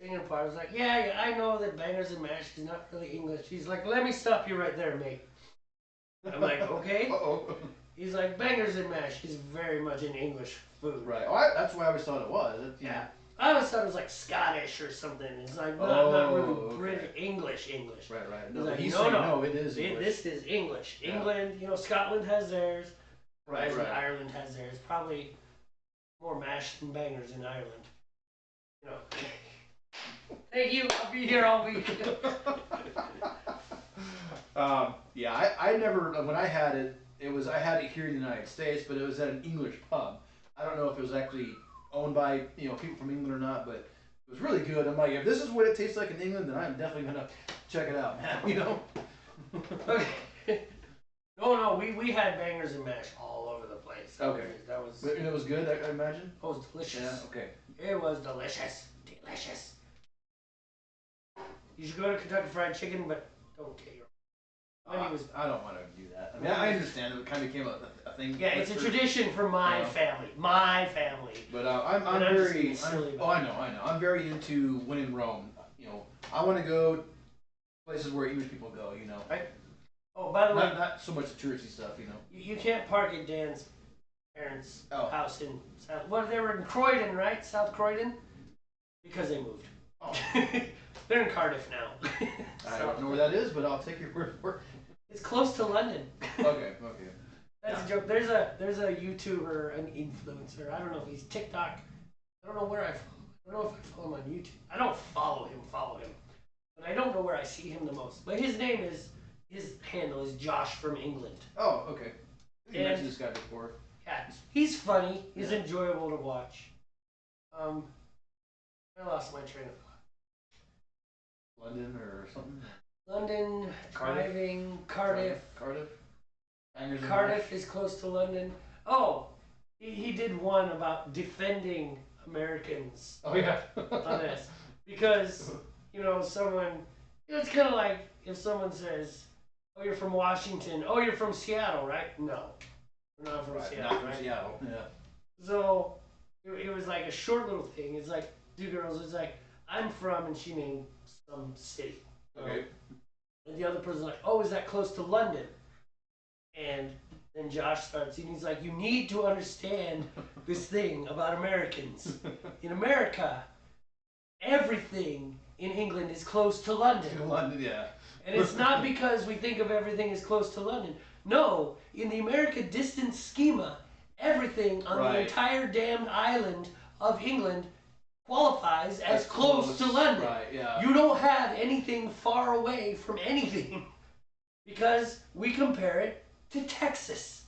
I was like, yeah, I know that bangers and mash is not really English. He's like, let me stop you right there, mate. I'm like, okay. Uh-oh. He's like, bangers and mash is very much an English food. Right. Oh, that's what I always thought it was. Yeah. I always thought it was like Scottish or something. It's like not really British, English. Right. No, Like, no, it is English. This is English. Yeah. England, Scotland has theirs. Right. Ireland has theirs. Probably more mash than bangers in Ireland. Thank you. I'll be here all week. Yeah, I never, when I had it, I had it here in the United States, but it was at an English pub. I don't know if it was actually owned by, people from England or not, but it was really good. I'm like, if this is what it tastes like in England, then I'm definitely going to check it out, man, Okay. No, we had bangers and mash all over the place. Okay. That was... But it was good, I imagine? It was delicious. Yeah, okay. It was delicious. Delicious. You should go to Kentucky Fried Chicken, but don't get your... I don't want to do that. I mean, I understand it kind of became a thing. Yeah, it's a tradition for my family. My family. But I'm very... I know. I'm very into when in Rome. I want to go places where English people go, Right. Oh, by the way, Not so much the touristy stuff, you know. you can't park at Dan's parents' Oh. house in South. Well, they were in Croydon, right? South Croydon, because they moved. Oh. They're in Cardiff now. I don't know where that is, but I'll take your word for it. It's close to London. Okay. That's a joke. There's a YouTuber, an influencer. I don't know if he's TikTok. I don't know where I don't know if I follow him on YouTube. I don't follow him, but I don't know where I see him the most. But his handle is Josh from England. Oh, okay. You mentioned this guy before. Yeah, he's funny. He's enjoyable to watch. I lost my train of thought. London or something? London, driving, Cardiff. Cardiff is close to London. Oh, he did one about defending Americans. Oh, yeah. On this. Because, someone, it's kind of like if someone says, oh, you're from Washington. Oh, you're from Seattle, right? No. We're not from Seattle. Not from Seattle, yeah. So, it was like a short little thing. It's like, two girls, it's like, I'm from, and she named some city. Okay. And the other person's like, oh, is that close to London? And then Josh starts, and he's like, you need to understand this thing about Americans. In America, everything in England is close to London. London, yeah. And it's not because we think of everything as close to London. No, in the America distance schema, everything on the entire damned island of England qualifies as close to London. Right, yeah. You don't have anything far away from anything because we compare it to Texas.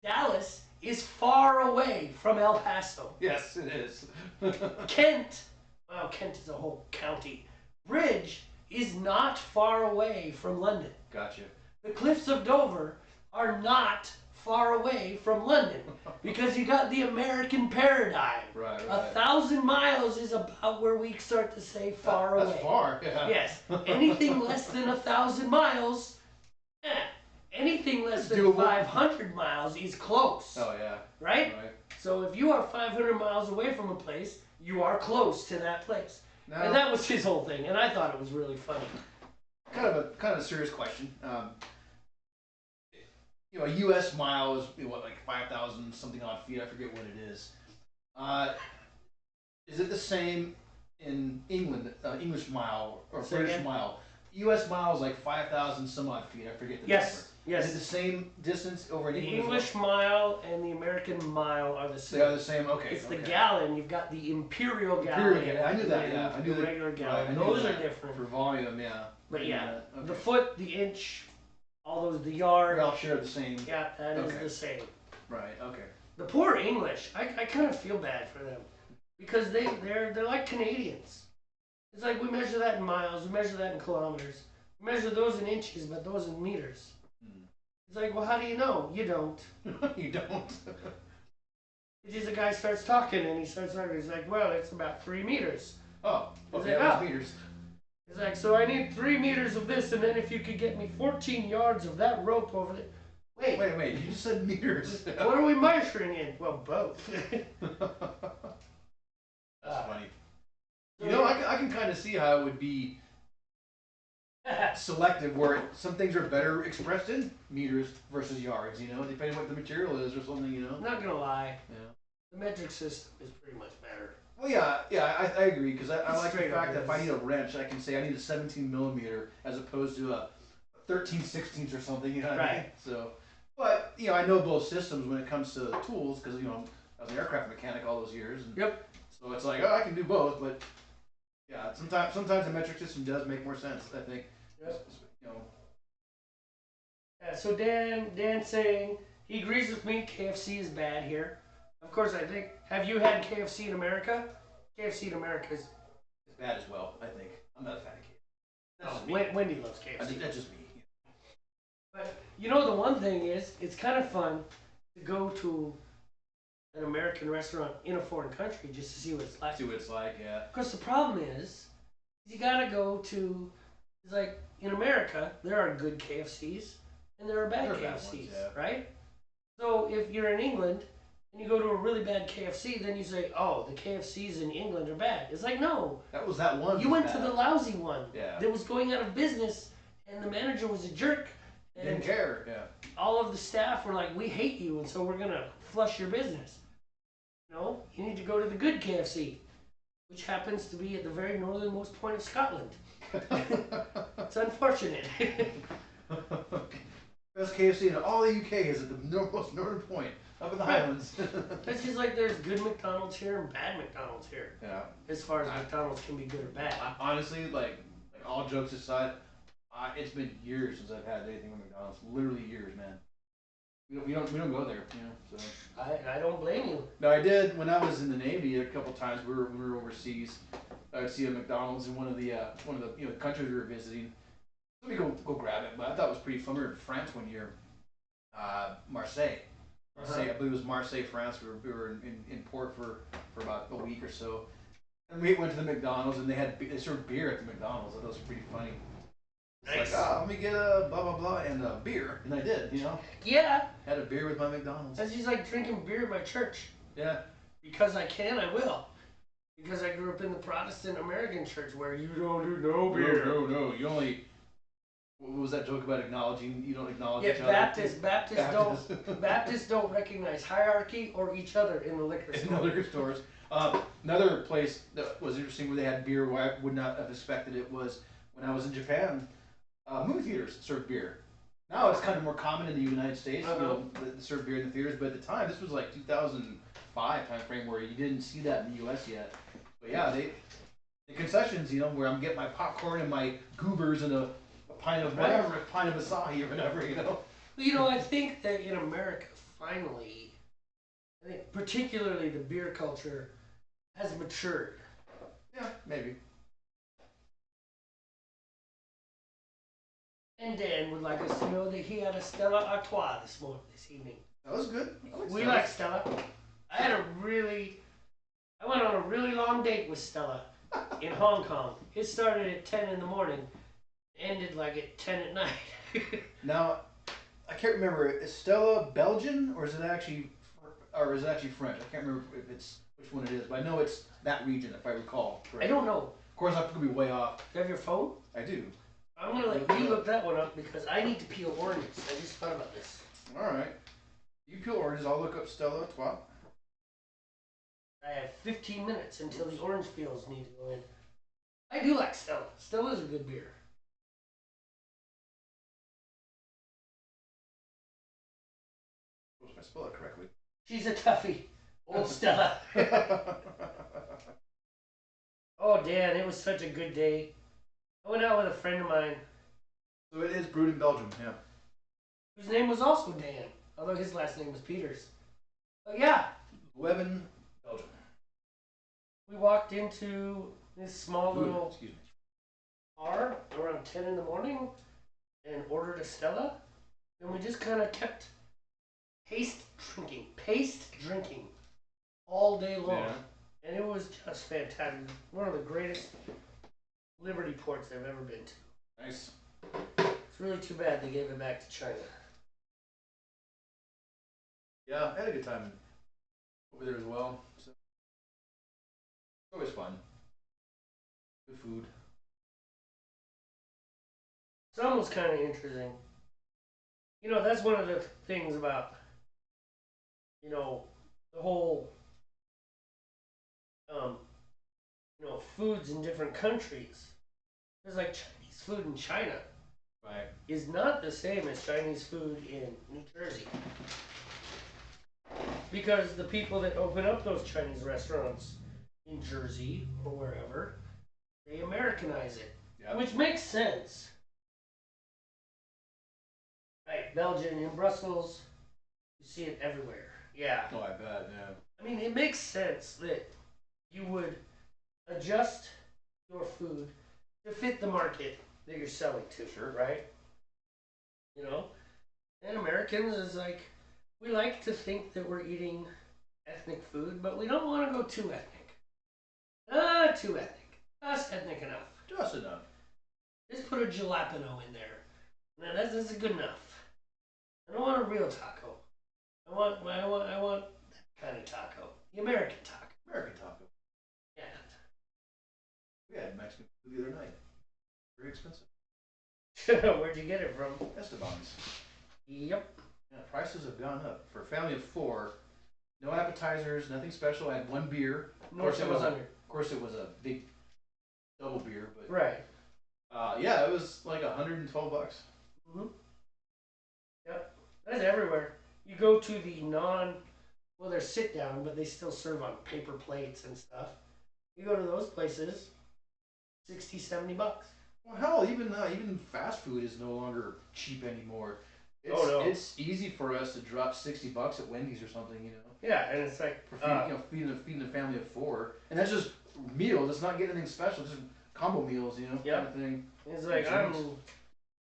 Dallas is far away from El Paso. Yes, it is. Kent is a whole county. Bridge is not far away from London. Gotcha. The cliffs of Dover are not far away from London because you got the American paradigm. Right. 1,000 miles is about where we start to say far away. That's far, yeah. Yes. Anything less than 1,000 miles, anything less than doable. 500 miles is close. Oh, yeah. Right? So if you are 500 miles away from a place, you are close to that place. Now, and that was his whole thing, and I thought it was really funny. Kind of a serious question. A U.S. mile is like 5,000 something odd feet. I forget what it is. Is it the same in England? English mile or British mile? U.S. mile is like 5,000 some odd feet. I forget the number. Yes. Is it the same distance over in England? The English mile and the American mile are the same. They are the same. Okay. It's the gallon. You've got the imperial gallon. I knew that. Yeah, I knew the regular gallon. Those are different for volume. Yeah. But the foot, the inch, all those, the yard. They all share the same. Yeah, that is the same. Right. Okay. The poor English. I kind of feel bad for them because they're like Canadians. It's like we measure that in miles, we measure that in kilometers, we measure those in inches, but those in meters. It's like, well, how do you know? You don't. You don't. It's just a guy starts talking and he starts talking. He's like, well, it's about 3 meters. Oh, okay, that's meters. He's like, so I need 3 meters of this, and then if you could get me 14 yards of that rope over there. Wait, you just said meters. What are we measuring in? Well, both. That's funny. I can kind of see how it would be selective, where some things are better expressed in meters versus yards, depending what the material is or something, I'm not gonna lie. Yeah. The metric system is pretty much better. Well, yeah, I agree, because I like the fact that if I need a wrench, I can say I need a 17 millimeter as opposed to a 13/16 or something, you know what I mean? So, but, I know both systems when it comes to tools, because, I was an aircraft mechanic all those years. And yep. So it's like, oh, I can do both, but yeah, sometimes the metric system does make more sense, I think. Yep. Yeah, so Dan's saying he agrees with me, KFC is bad here. Of course, I think. Have you had KFC in America? KFC in America is bad as well, I think. I'm not a fan of KFC. That's just me. Wendy loves KFC. I think that's just me. But the one thing is, it's kind of fun to go to an American restaurant in a foreign country just to see what it's like. See what it's like, yeah. Of course, the problem is you gotta go to. It's like in America, there are good KFCs and there are bad KFCs, right? So if you're in England and you go to a really bad KFC, then you say, oh, the KFCs in England are bad. It's like, no. That was that one. You went to the lousy one that was going out of business, and the manager was a jerk, Didn't And care. Yeah. all of the staff were like, "We hate you, and so we're gonna flush your business." No, you need to go to the good KFC, which happens to be at the very northernmost point of Scotland. It's unfortunate. Best KFC in all the UK is at the most northern point, up in the Highlands. It's just like there's good McDonald's here and bad McDonald's here. Yeah. As far as McDonald's can be good or bad. Honestly, like all jokes aside, it's been years since I've had anything from McDonald's. Literally years, man. We don't go there, you know. So I don't blame you. no, I did when I was in the Navy a couple times. We were overseas. I'd see a McDonald's in one of the countries we were visiting. Let me go grab it. But I thought it was pretty fun. We were in France one year, Marseille. Marseille, I believe it was Marseille, France. We were in port for about a week or so, and we went to the McDonald's and they served beer at the McDonald's. I thought it was pretty funny. It's Nice. like, let me get a blah blah blah and a beer, and I did. Yeah. Had a beer with my McDonald's. That's just like drinking beer at my church. Yeah. Because I can, I will. Because I grew up in the Protestant American church where you don't do no beer. No. You only. What was that joke about acknowledging? You don't acknowledge Yeah, each Baptists Baptists don't recognize hierarchy or each other in the liquor other. store. In the liquor stores. Another place that was interesting where they had beer where I would not have expected it was when I was in Japan. Movie theaters served beer. Now it's kind of more common in the United States, they serve beer in the theaters. But at the time, this was like 2005 time frame where you didn't see that in the U.S. yet. But yeah, the concessions, where I'm getting my popcorn and my goobers and a pint of whatever, a pint of Asahi or whatever. I think that in America, finally, I think particularly the beer culture has matured. Yeah, maybe. And Dan would like us to know that he had a Stella Artois this evening. That was good. We like Stella. I went on a really long date with Stella in Hong Kong. It started at 10 in the morning, ended like at 10 at night. Now, I can't remember. Is Stella Belgian or is it actually French? I can't remember if it's which one it is, but I know it's that region if I recall correctly. I don't know. Of course, I could be way off. Do you have your phone? I do. I'm gonna let you look that one up because I need to peel oranges. I just thought about this. All right. You peel oranges. I'll look up Stella Artois. I have 15 minutes until the orange peels need to go in. I do like Stella. Stella's a good beer. If I spell it correctly. She's a toughie. Old Stella. Oh, Dan, it was such a good day. I went out with a friend of mine. So it is brewed in Belgium, yeah. Whose name was also Dan, although his last name was Peters. But yeah. Leuven, Belgium. We walked into this small little bar around 10 in the morning and ordered a Stella. And we just kind of kept paste drinking all day long. Yeah. And it was just fantastic. One of the greatest Liberty ports I've ever been to. Nice. It's really too bad they gave it back to China. Yeah, I had a good time over there as well. So it's always fun. Good food. It's almost kind of interesting. That's one of the things about, the whole, foods in different countries. There's like Chinese food in China. Right. Is not the same as Chinese food in New Jersey. Because the people that open up those Chinese restaurants in Jersey or wherever, they Americanize it. Yep. Which makes sense. Right, Belgium and Brussels, you see it everywhere. Yeah. Oh, I bet, yeah. I mean, it makes sense that you would adjust your food to fit the market that you're selling to. Sure. Right? And Americans is like, we like to think that we're eating ethnic food, but we don't want to go too ethnic. Too ethnic. Just ethnic enough. Just enough. Just put a jalapeno in there. Now that's good enough. I don't want a real taco. I want that kind of taco. The American taco. American taco. Yeah. We had Mexican food the other night. Very expensive. Where'd you get it from? Esteban's. Yep. Yeah, prices have gone up for a family of 4. No appetizers, nothing special. I had 1 beer. Of course, it was a big double beer, but Right. yeah, it was like $112. Mm-hmm. Yep. That's everywhere. You go to the well, they're sit down, but they still serve on paper plates and stuff. You go to those places, 60, $70. Well, hell, even fast food is no longer cheap anymore. Oh no. It's easy for us to drop $60 at Wendy's or something, you know. Yeah, and it's like For feeding a family of 4, and that's just meals. It's not getting anything special. Just combo meals, you know, kind of thing. It's like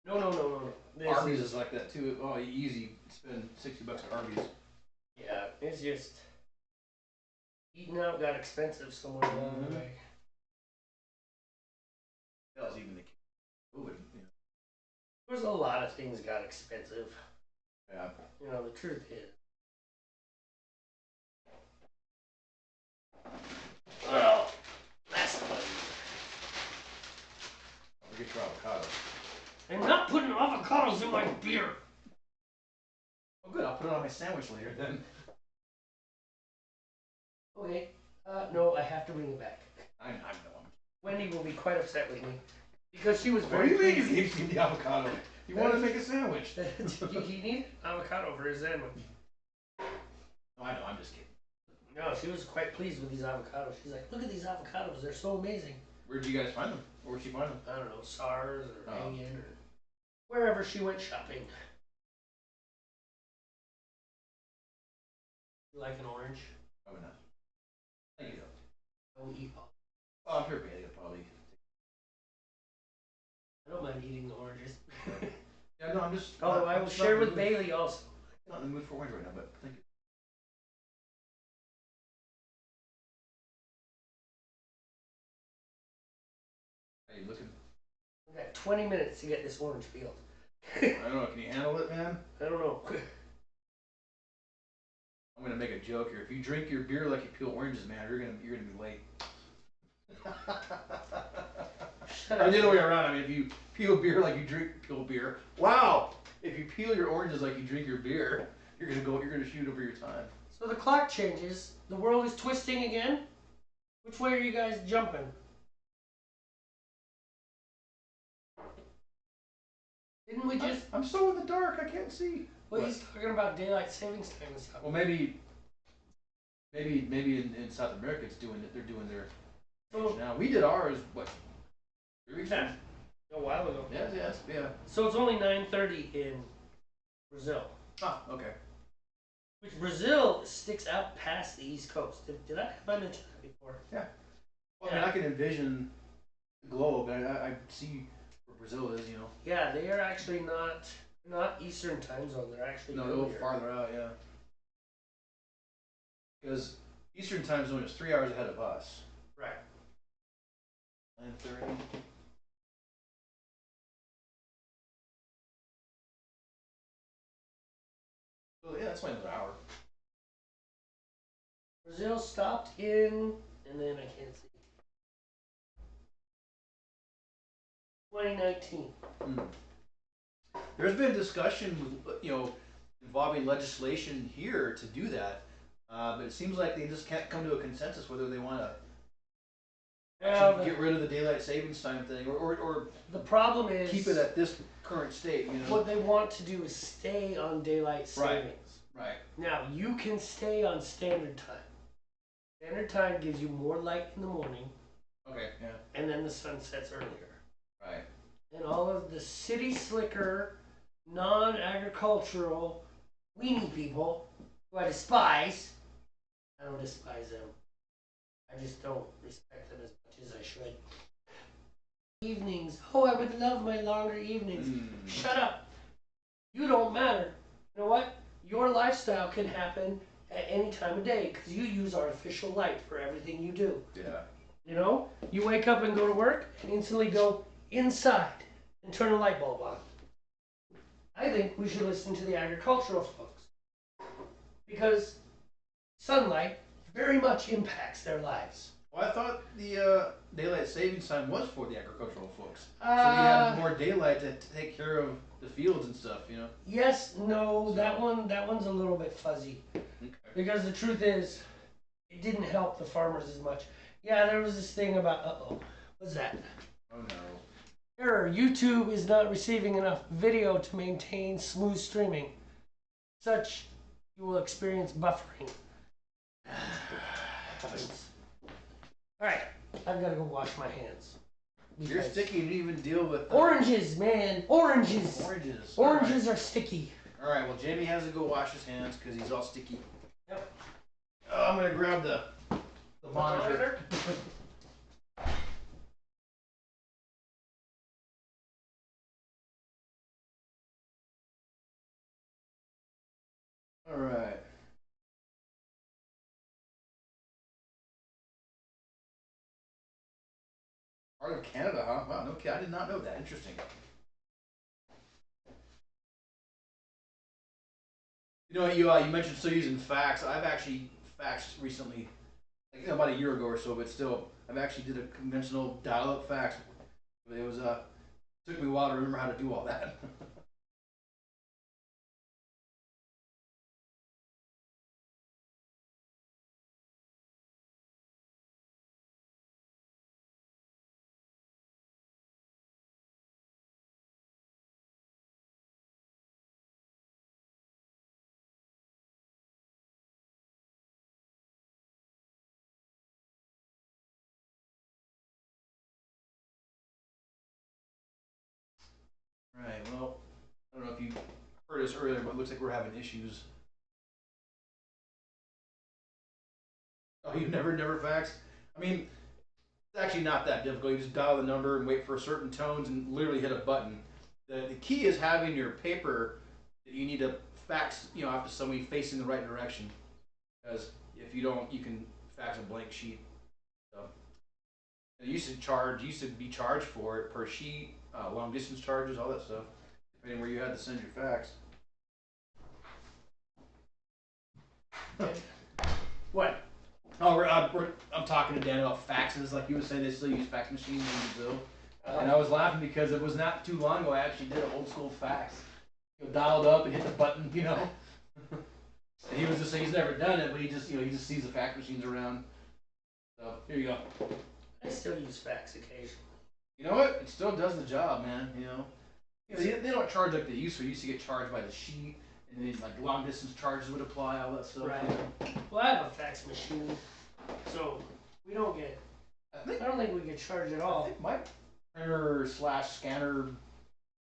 no. Arby's is like that too. Oh, easy. Spend $60 at Arby's. Yeah, it's just eating out got expensive somewhere along the way. That was even the case. COVID, you know. There's a lot of things got expensive. Yeah. You know, the truth is. Well, that's funny. Don't forget your avocado. I'm not putting avocados in my beer. Oh, good. I'll put it on my sandwich later then. Okay. No, I have to bring it back. I know. Wendy will be quite upset with me because she was What very. do you mean you gave me the avocado? You wanted to make a sandwich. He needed avocado for his sandwich. No, I know. I'm just kidding. No, she was quite pleased with these avocados. She's like, look at these avocados. They're so amazing. Where'd you guys find them? Or where'd she find them? I don't know, SARS or Hangin or wherever she went shopping. You like an orange? Probably not. Thank you. I will eat all. Oh, I'm sure Bailey will probably. I don't mind eating the oranges. Yeah, no, I'm just. Although I will share with Bailey also. I'm not in the mood for orange right now, but thank you. How you looking? I've got 20 minutes to get this orange peeled. I don't know. Can you handle it, man? I don't know. I'm gonna make a joke here. If you drink your beer like you peel oranges, man, you're gonna be late. Or the other way around. I mean, if you peel beer like you peel beer. Wow! If you peel your oranges like you drink your beer, you're gonna shoot over your time. So the clock changes. The world is twisting again. Which way are you guys jumping? Didn't we just? I'm so in the dark. I can't see. Well, he's talking about daylight savings time and stuff. Well, maybe in South America it's doing it. They're doing their now. We did ours. What? 3 weeks ago? A while ago. Yes, yeah. So it's only 9:30 in Brazil. Ah, okay. Which Brazil sticks out past the East Coast. Did I mention that before? Yeah. Well, I mean, I can envision the globe, and I see where Brazil is. You know. Yeah, they are actually not Eastern time zone. They're actually a little farther out. Yeah. Because Eastern time zone is 3 hours ahead of us. Right. 9:30. So yeah, that's only another hour. Brazil stopped in, and then I can't see. 2019. There's been discussion, involving legislation here to do that, but it seems like they just can't come to a consensus whether they want to get rid of the daylight savings time thing, or the problem is keep it at this current state. You know, what they want to do is stay on daylight savings. Right. Now you can stay on standard time. Standard time gives you more light in the morning. Okay. Yeah. And then the sun sets earlier. Right. And all of the city slicker, non-agricultural, weenie people who I despise. I don't despise them. I just don't respect them as much as I should. Evenings. Oh, I would love my longer evenings. Shut up. You don't matter. You know what? Your lifestyle can happen at any time of day because you use artificial light for everything you do. Yeah. You know? You wake up and go to work and instantly go inside and turn a light bulb on. I think we should listen to the agricultural folks because sunlight very much impacts their lives. Well, I thought the daylight savings time was for the agricultural folks, so you Uh, had more daylight to take care of the fields and stuff. You know. yes, no, So- that one's a little bit fuzzy. Okay. Because the truth is, it didn't help the farmers as much. Yeah, there was this thing about, what's that? Oh no. Error, YouTube is not receiving enough video to maintain smooth streaming. Such, you will experience buffering. Heavens. Alright, I've got to go wash my hands. You're Because- sticky. You didn't even deal with Oranges, man, oranges. Oranges. Oranges are sticky. All right. Well, Jamie has to go wash his hands because he's all sticky. Yep. Oh, I'm gonna grab the monitor. All right. Part of Canada, huh? Wow, no kid. I did not know that. Interesting. You know, you mentioned still using fax. I've actually faxed recently, like about a year ago or so, but still, I've actually did a conventional dial-up fax. It was took me a while to remember how to do all that. Right. Well, I don't know if you heard us earlier, but it looks like we're having issues. Oh, you never faxed? I mean, it's actually not that difficult. You just dial the number and wait for certain tones and literally hit a button. The key is having your paper that you need to fax, off to somebody facing the right direction. Because if you don't, you can fax a blank sheet. So it used to be charged for it per sheet, long distance charges, all that stuff, depending where you had to send your fax. What? Oh, I'm talking to Dan about faxes. Like you were saying, they still use fax machines in Brazil. And I was laughing because it was not too long ago I actually did an old school fax. Dialed up and hit the button. And he was just saying he's never done it, but he just sees the fax machines around. So here you go. I still use fax occasionally. You know what? It still does the job, man. They don't charge like they used to. They used to get charged by the sheet, and then like long distance charges would apply, all that stuff. Right. Well, I have a fax machine, so we don't get. I don't think we get charged at I all. think my printer/scanner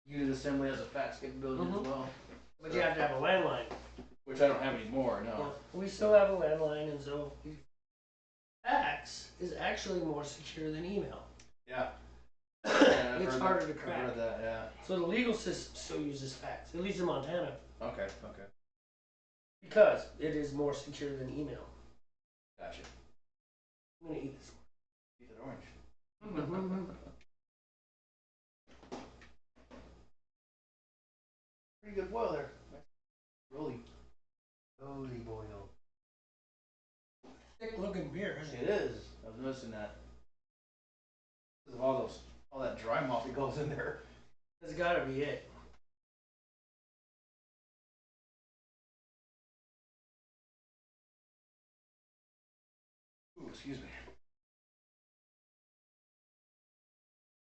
unit assembly has a fax capability as well. But you have to have a landline. Which I don't have anymore, no. Yeah, we still have a landline, and so fax is actually more secure than email. Yeah. It's harder to I've crack. heard that, yeah. So the legal system still uses fax, at least in Montana, Okay. because it is more secure than email. Gotcha. I'm gonna eat this Eat that orange. one. Pretty good boil there. Roly boil. Thick looking beer, isn't It is. I was noticing that. Because of all that dry malt that goes in there. That's gotta be it. Ooh, excuse me.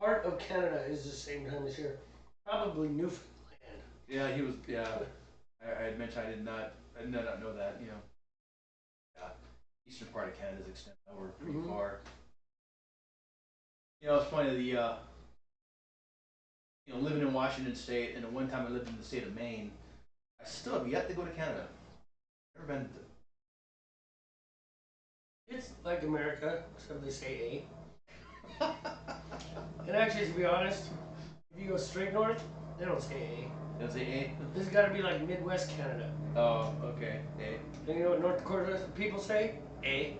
Part of Canada is the same time as here. Probably Newfoundland. Yeah, he was. Yeah, I had mentioned I did not know that. Yeah, eastern part of Canada is extended over pretty far. It's funny living in Washington State, and at one time I lived in the state of Maine. I still have yet to go to Canada. Never been. It's like America, except they say A. And actually, to be honest, if you go straight north, they don't say A. Does it A? This has got to be like Midwest Canada. Oh, okay. A. And you know what North Dakota people say? A.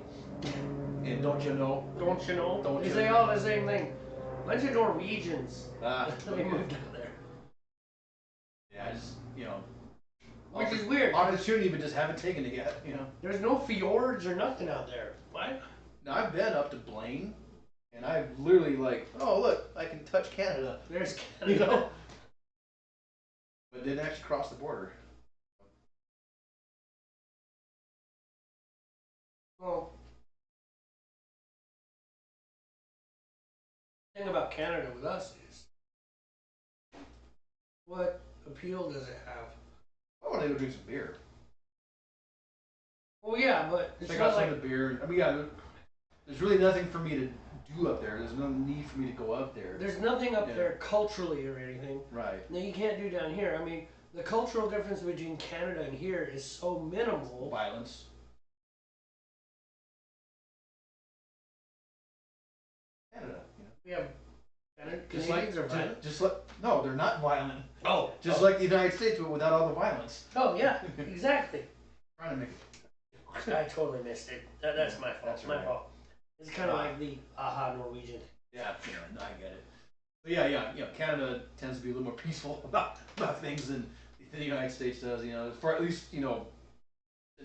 And don't you know? Don't you know? Don't They you say know? all the same thing. Bunch of Norwegians. They Okay. moved out there. Yeah, I just Which is weird. Opportunity, but just haven't taken it yet. There's no fjords or nothing out there. What? Now I've been up to Blaine, and I've literally like, oh look, I can touch Canada. There's You Canada. know, but didn't actually cross the border. Well, the thing about Canada with us is, what appeal does it have? I want to go drink some beer. Well, yeah, but it's Check not out some like of the beer. I mean, yeah, there's really nothing for me to do up there. There's no need for me to go up there. there's nothing up Yeah. there culturally or anything Right. that you can't do down here. I mean, the cultural difference between Canada and here is so minimal. Violence. Canada. You know. We have Just Canadians like, are violent. just like, no, they're not violent. Oh, Just oh. like the United States, but without all the violence. Oh yeah, exactly. Trying to make it. I totally missed it. That's my fault. That's my right. fault. It's kind of like the aha Norwegian. Yeah, no, I get it. But yeah, Canada tends to be a little more peaceful about things than the United States does. You know, for at least in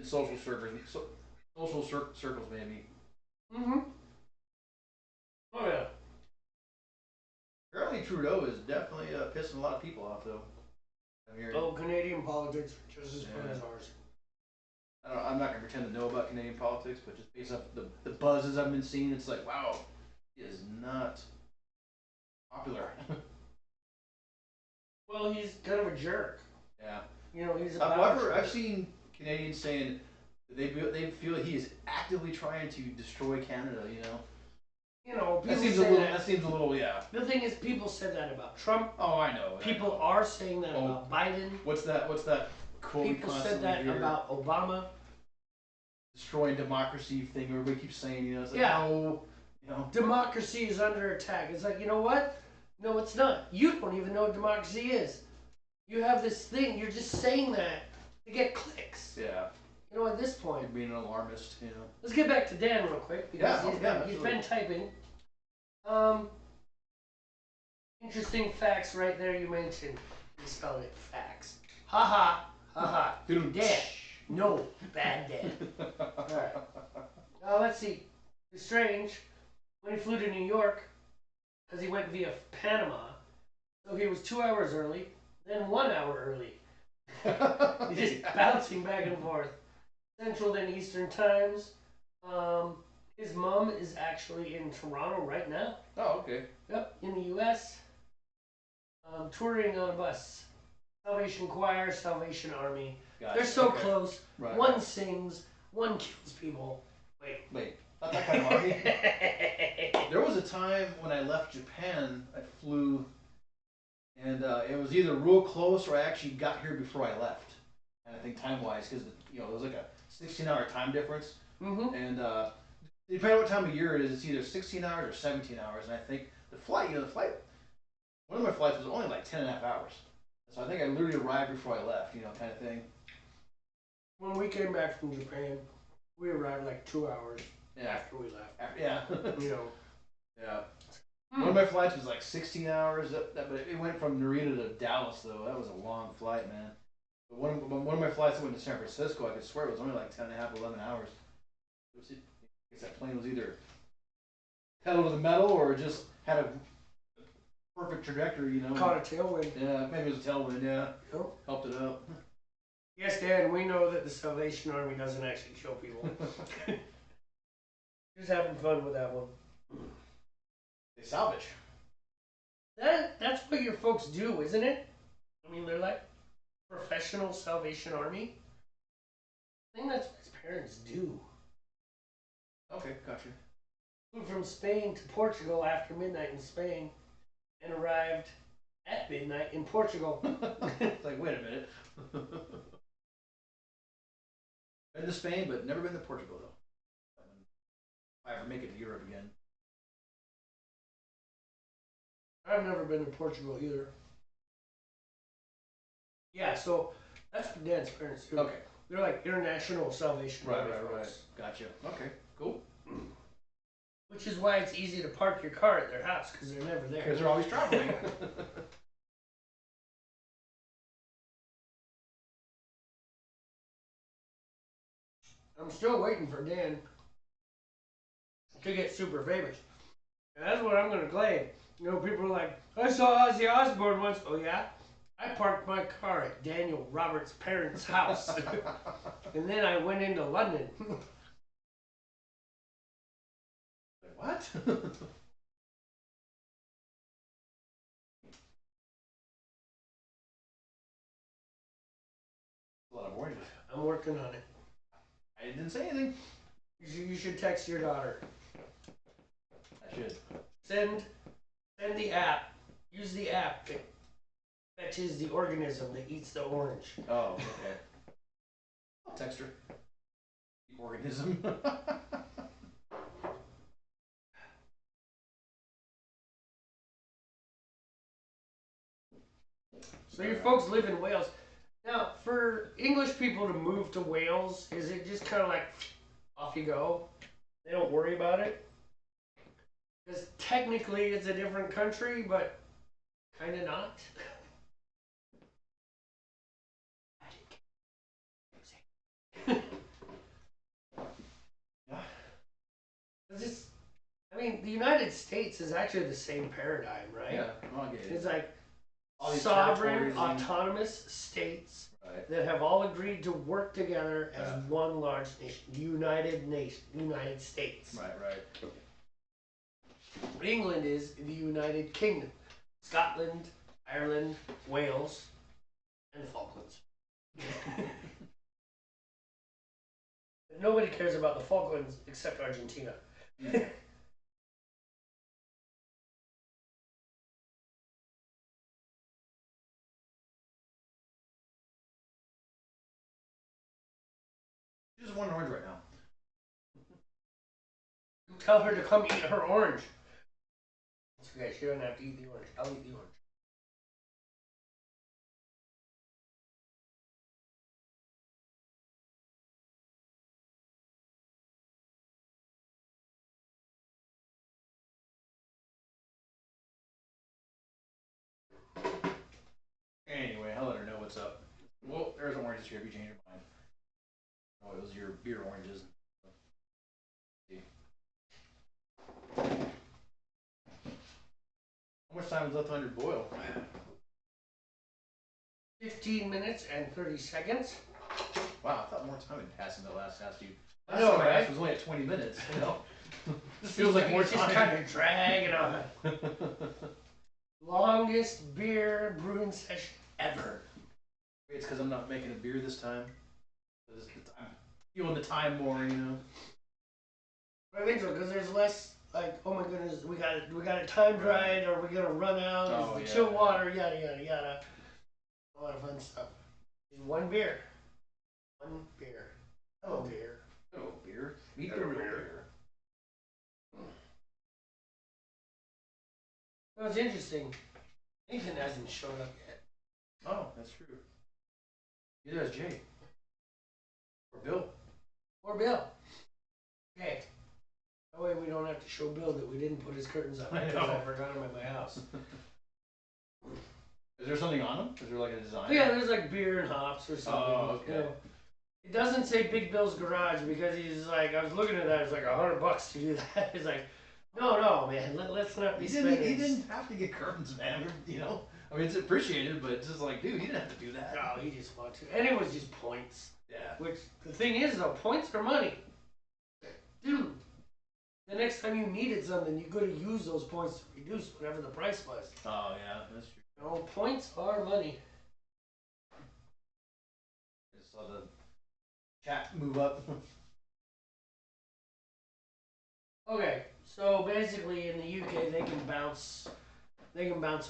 social circles maybe. Mm-hmm. Oh yeah. Apparently Trudeau is definitely pissing a lot of people off though. I'm hearing. Oh, Canadian politics are just as fun as ours. I'm not gonna pretend to know about Canadian politics, but just based off the buzzes I've been seeing, it's like, wow, he is not popular. Well, he's kind of a jerk. Yeah. You know, he's a However, I've seen Canadians saying that they feel that he is actively trying to destroy Canada. You know. You know, people That seems a say little. that. That seems a little. Yeah. The thing is, people said that about Trump. Oh, I know. People I know. are saying that Oh. about Biden. What's that? What's that quote? People said that hear? about Obama. Destroying democracy thing. Everybody keeps saying, it's like, Yeah. no, Democracy is under attack. It's like, you know what? No, it's not. You don't even know what democracy is. You have this thing. You're just saying that to get clicks. Yeah. You know, at this point. You're being an alarmist. Let's get back to Dan real quick because Yeah, he's been typing. Interesting facts right there you mentioned. You spelled it facts. Ha ha. Ha ha. Dan. No. Bad Dan. Alright. Now let's see. It's strange. When he flew to New York, because he went via Panama, so he was 2 hours early, then 1 hour early. Just bouncing back and forth. Central and Eastern times. His mom is actually in Toronto right now. Oh, okay. Yep, in the U.S. Touring on a bus. Salvation Choir, Salvation Army. Gotcha. They're so Okay. close. Right. One sings, one kills people. Wait. Not that kind of army. There was a time when I left Japan, I flew, and it was either real close or I actually got here before I left. And I think time-wise, because there was like a 16-hour time difference. Mm-hmm. And depending on what time of year it is, it's either 16 hours or 17 hours. And I think the flight, one of my flights was only like 10 and a half hours. So I think I literally arrived before I left, kind of thing. When we came back from Japan, we arrived like 2 hours after we left. Yeah. You know. Yeah. One of my flights was like 16 hours, but it went from Narita to Dallas, though. That was a long flight, man. But one of my flights that went to San Francisco, I could swear it was only like 10 and a half, 11 hours. I guess that plane was either pedal to the metal or just had a perfect trajectory, Caught a tailwind. Yeah, maybe it was a tailwind, yeah. Yep. Helped it out. Yes, Dan, we know that the Salvation Army doesn't actually kill people. Just having fun with that one. They salvage. That's what your folks do, isn't it? I mean, they're like professional Salvation Army. I think that's what his parents do. Okay, gotcha. Flew from Spain to Portugal after midnight in Spain and arrived at midnight in Portugal. It's like, wait a minute. Been to Spain, but never been to Portugal, though. If I ever make it to Europe again. I've never been to Portugal either. Yeah, so that's what Dad's parents do. Okay. They're like international Salvation Army folks. Gotcha. Okay, cool. Which is why it's easy to park your car at their house, because they're never there. Because they're always traveling. I'm still waiting for Dan. to get super famous. And that's what I'm gonna claim. You know, people are like, I saw Ozzy Osbourne once. Oh yeah? I parked my car at Daniel Roberts' parents' house. And then I went into London. Like, what? A lot of oranges. I'm working on it. I didn't say anything. You should text your daughter. I should. Send the app. Use the app that fetches the organism that eats the orange. Oh, okay. I'll text her. The organism. So your folks live in Wales. Now, for English people to move to Wales, is it just kind of like off you go? They don't worry about it? Because technically it's a different country, but kind of not. Yeah. It's just, I mean, the United States is actually the same paradigm, right? Yeah, I'll get it. It's like All these sovereign, territories and- autonomous states Right. that have all agreed to work together as Yeah. one large nation, United States. Right. England is the United Kingdom, Scotland, Ireland, Wales, and the Falklands. Nobody cares about the Falklands except Argentina. Yeah. Just one orange right now. Tell her to come eat her orange. It's okay, she doesn't have to eat the orange. I'll eat the orange. Anyway, I'll let her know what's up. Well, there's oranges here if you change your mind. Oh, it was your beer oranges. See. How much time is left on your boil? 15 minutes and 30 seconds. Wow, I thought more time had passed in the last asked you. I know, Last time I right? asked was only at 20 minutes. You know, this feels like more It's just time. kind of dragging on. Longest beer brewing session ever. It's because I'm not making a beer this time. I'm feeling the time more, you know. I think so, because there's less like, oh my goodness, we got it timed right, or we're gonna run out. Oh, the yeah. chill water, yada yada yada. A lot of fun stuff. One beer. One beer. Hello, beer. Oh, beer. Meet the Hello, real beer. beer. Well, it's interesting. Nathan hasn't shown up yet. Oh, that's true. Neither has Jay. Or Bill. Or Bill. Okay. That way we don't have to show Bill that we didn't put his curtains up I because know. I forgot them at my house. Is there something on them? Is there like a design? Yeah, there's like beer and hops or something. Oh, okay. You know. It doesn't say Big Bill's Garage because he's like, I was looking at that, it's like $100 to do that. He's like, no, man, let's not be He spending. didn't have to get curtains, man. You know, I mean, it's appreciated, but it's just like, dude, he didn't have to do that. No, he just wanted to. And it was just points. Yeah. Which, the thing is, though, points are money. Dude, the next time you needed something, you could have used those points to reduce whatever the price was. Oh yeah, that's true. No, points are money. I just saw the chat move up. Okay, so basically in the UK they can bounce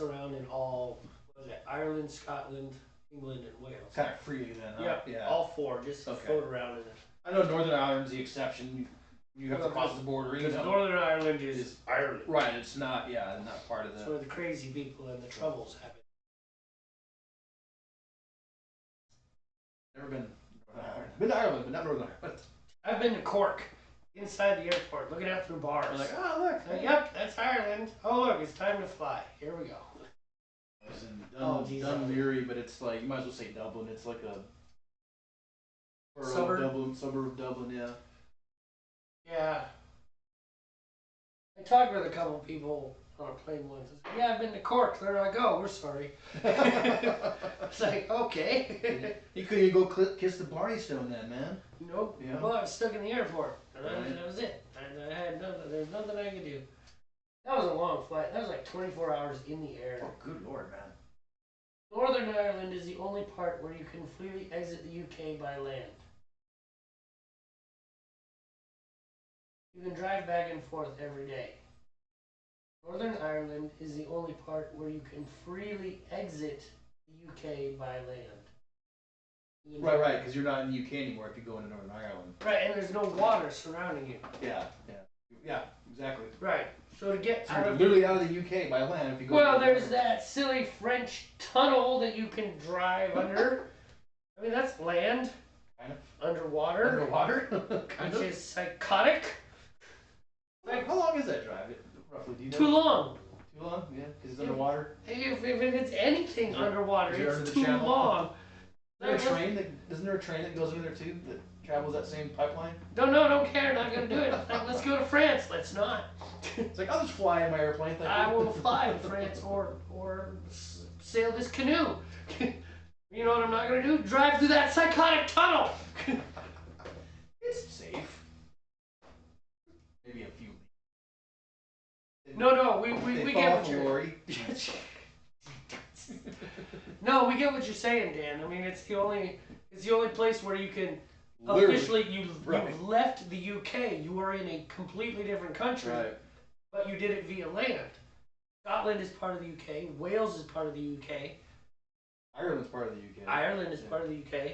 around in all, what was it, Ireland, Scotland, England, and Wales. Kind of freely then, huh? Yep, Yeah. all four, just Okay. float around in it. I know Northern Ireland's the exception. You have to cross the border. You Because know. Northern Ireland is Ireland. Right. It's not. Yeah, not part of That's the. where the crazy people and the troubles happen. Never been. Been to Ireland, but not Northern Ireland. I've been to Cork, inside the airport, looking out through bars. I'm like, oh look. Yep, that's Ireland. Oh look, it's time to fly. Here we go. I was in geez, Dunleary, but it's like you might as well say Dublin. It's like a Suburb? suburb of Dublin. Yeah. Yeah. I talked with a couple of people on a plane once. I said, yeah, I've been to Cork. They're like, oh, we're sorry. It's like, okay. You couldn't even go kiss the Barney Stone then, man. Nope. Yeah. Well, I was stuck in the airport. And Right. that was it. And I had nothing. There's nothing I could do. That was a long flight. That was like 24 hours in the air. Oh, good lord, man. Northern Ireland is the only part where you can freely exit the UK by land. You can drive back and forth every day. Northern Ireland is the only part where you can freely exit the UK by land. Right, because you're not in the UK anymore if you go into Northern Ireland. Right, and there's no water surrounding you. Yeah, exactly. Right, so to get So out you're of literally out of the UK by land if you go. well, there's that silly French tunnel that you can drive under. I mean, that's land. Kind of. Underwater. Underwater? Kind Which of. is psychotic. How long is that drive? Roughly, do you know? Too long. Too long? Yeah, because it's underwater. If it's anything underwater, Is it under it's the too channel? long. Isn't there a train that goes under there too that travels that same pipeline? Don't care. Not gonna do it. Like, let's go to France. Let's not. It's like I'll just fly in my airplane. Thank I you. will fly to France or sail this canoe. You know what I'm not gonna do? Drive through that psychotic tunnel. It's safe. Maybe a few. No, we get what you're. Lorry. No, we get what you're saying, Dan. I mean, it's the only place where you can Literally. officially you've left the UK. You are in a completely different country, Right. but you did it via land. Scotland is part of the UK. Wales is part of the UK. Ireland's part of the UK. Ireland is part of the UK.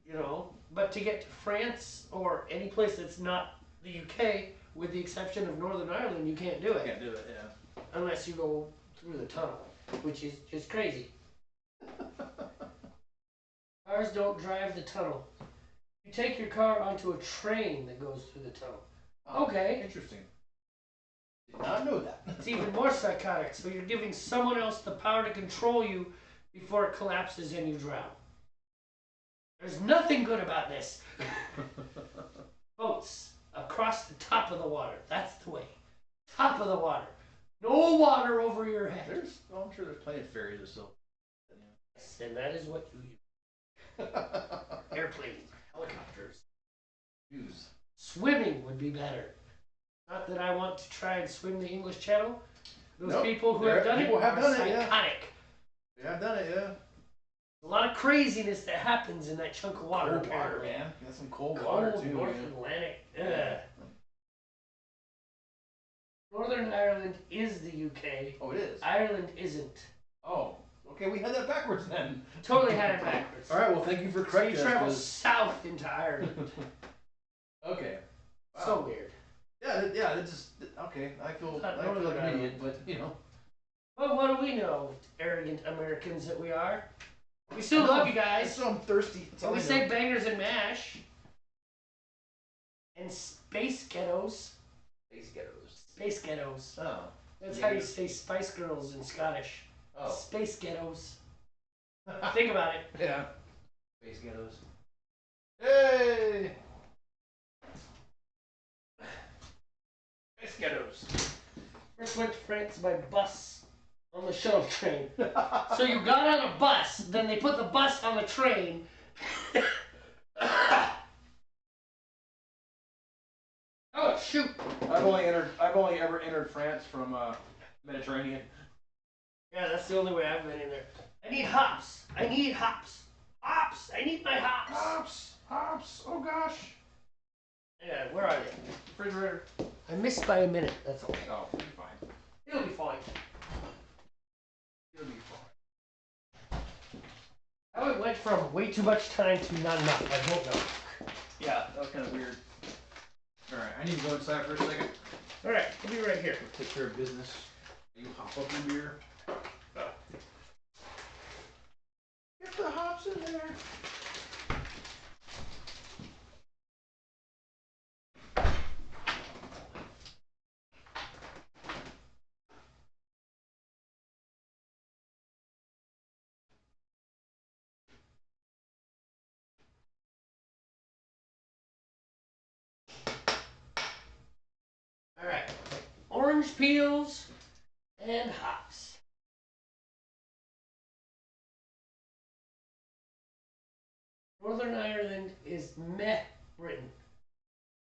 You know, but to get to France or any place that's not the UK, with the exception of Northern Ireland, you can't do it. Can't do it, yeah. Unless you go through the tunnel, which is just crazy. Cars don't drive the tunnel. You take your car onto a train that goes through the tunnel. Oh, Okay. Interesting. Did not know that. It's even more psychotic. So you're giving someone else the power to control you before it collapses and you drown. There's nothing good about this. Boats across the top of the water. That's the way. Top of the water. No water over your head. I'm sure there's plenty of ferries or so. Yes, and that is what you use. Airplanes, helicopters. Use. Swimming would be better. Not that I want to try and swim the English Channel. Those Nope. people who have done it People have are done it, psychotic. Yeah, I've done it, yeah. A lot of craziness that happens in that chunk of water. Cold water, apparently. man. Got some cold Cold water too. North Yeah. Atlantic. Ugh. Northern Ireland is the UK. Oh, it is. Ireland isn't. Oh, okay. We had that backwards then. Totally had it backwards. All right. Well, thank you for So you correcting us. travel 'Cause- south into Ireland. Okay. Wow. So weird. Yeah. That just okay. I feel Not like Northern an idiot, Ireland. but you know. Well, what do we know, arrogant Americans that we are? We still love you guys. So I'm thirsty. That's And all we I know. say bangers and mash. And space ghettos. Space ghettos. Space ghettos. Oh. That's Yeah. how you say Spice Girls in Scottish. Oh. Space ghettos. Think about it. Yeah. Space ghettos. Hey. Space ghettos. First went to France by bus on the shuttle train. So you got on a bus, then they put the bus on the train. Oh shoot! I've only ever entered France from Mediterranean. Yeah, that's the only way I've been in there. I need hops. I need hops. Hops. I need my hops. Hops. Oh gosh. Yeah, where are they? Refrigerator. I missed by a minute. That's all. Oh, you'll be fine. It'll be fine. You'll be fine. How it went from way too much time to not enough, I don't know. Yeah, that was kind of weird. All right, I need to go inside for a second. All right, I'll be right here. Take care of business. You hop up your beer. Get the hops in there. All right. orange peels and hops. Northern Ireland is meh Britain.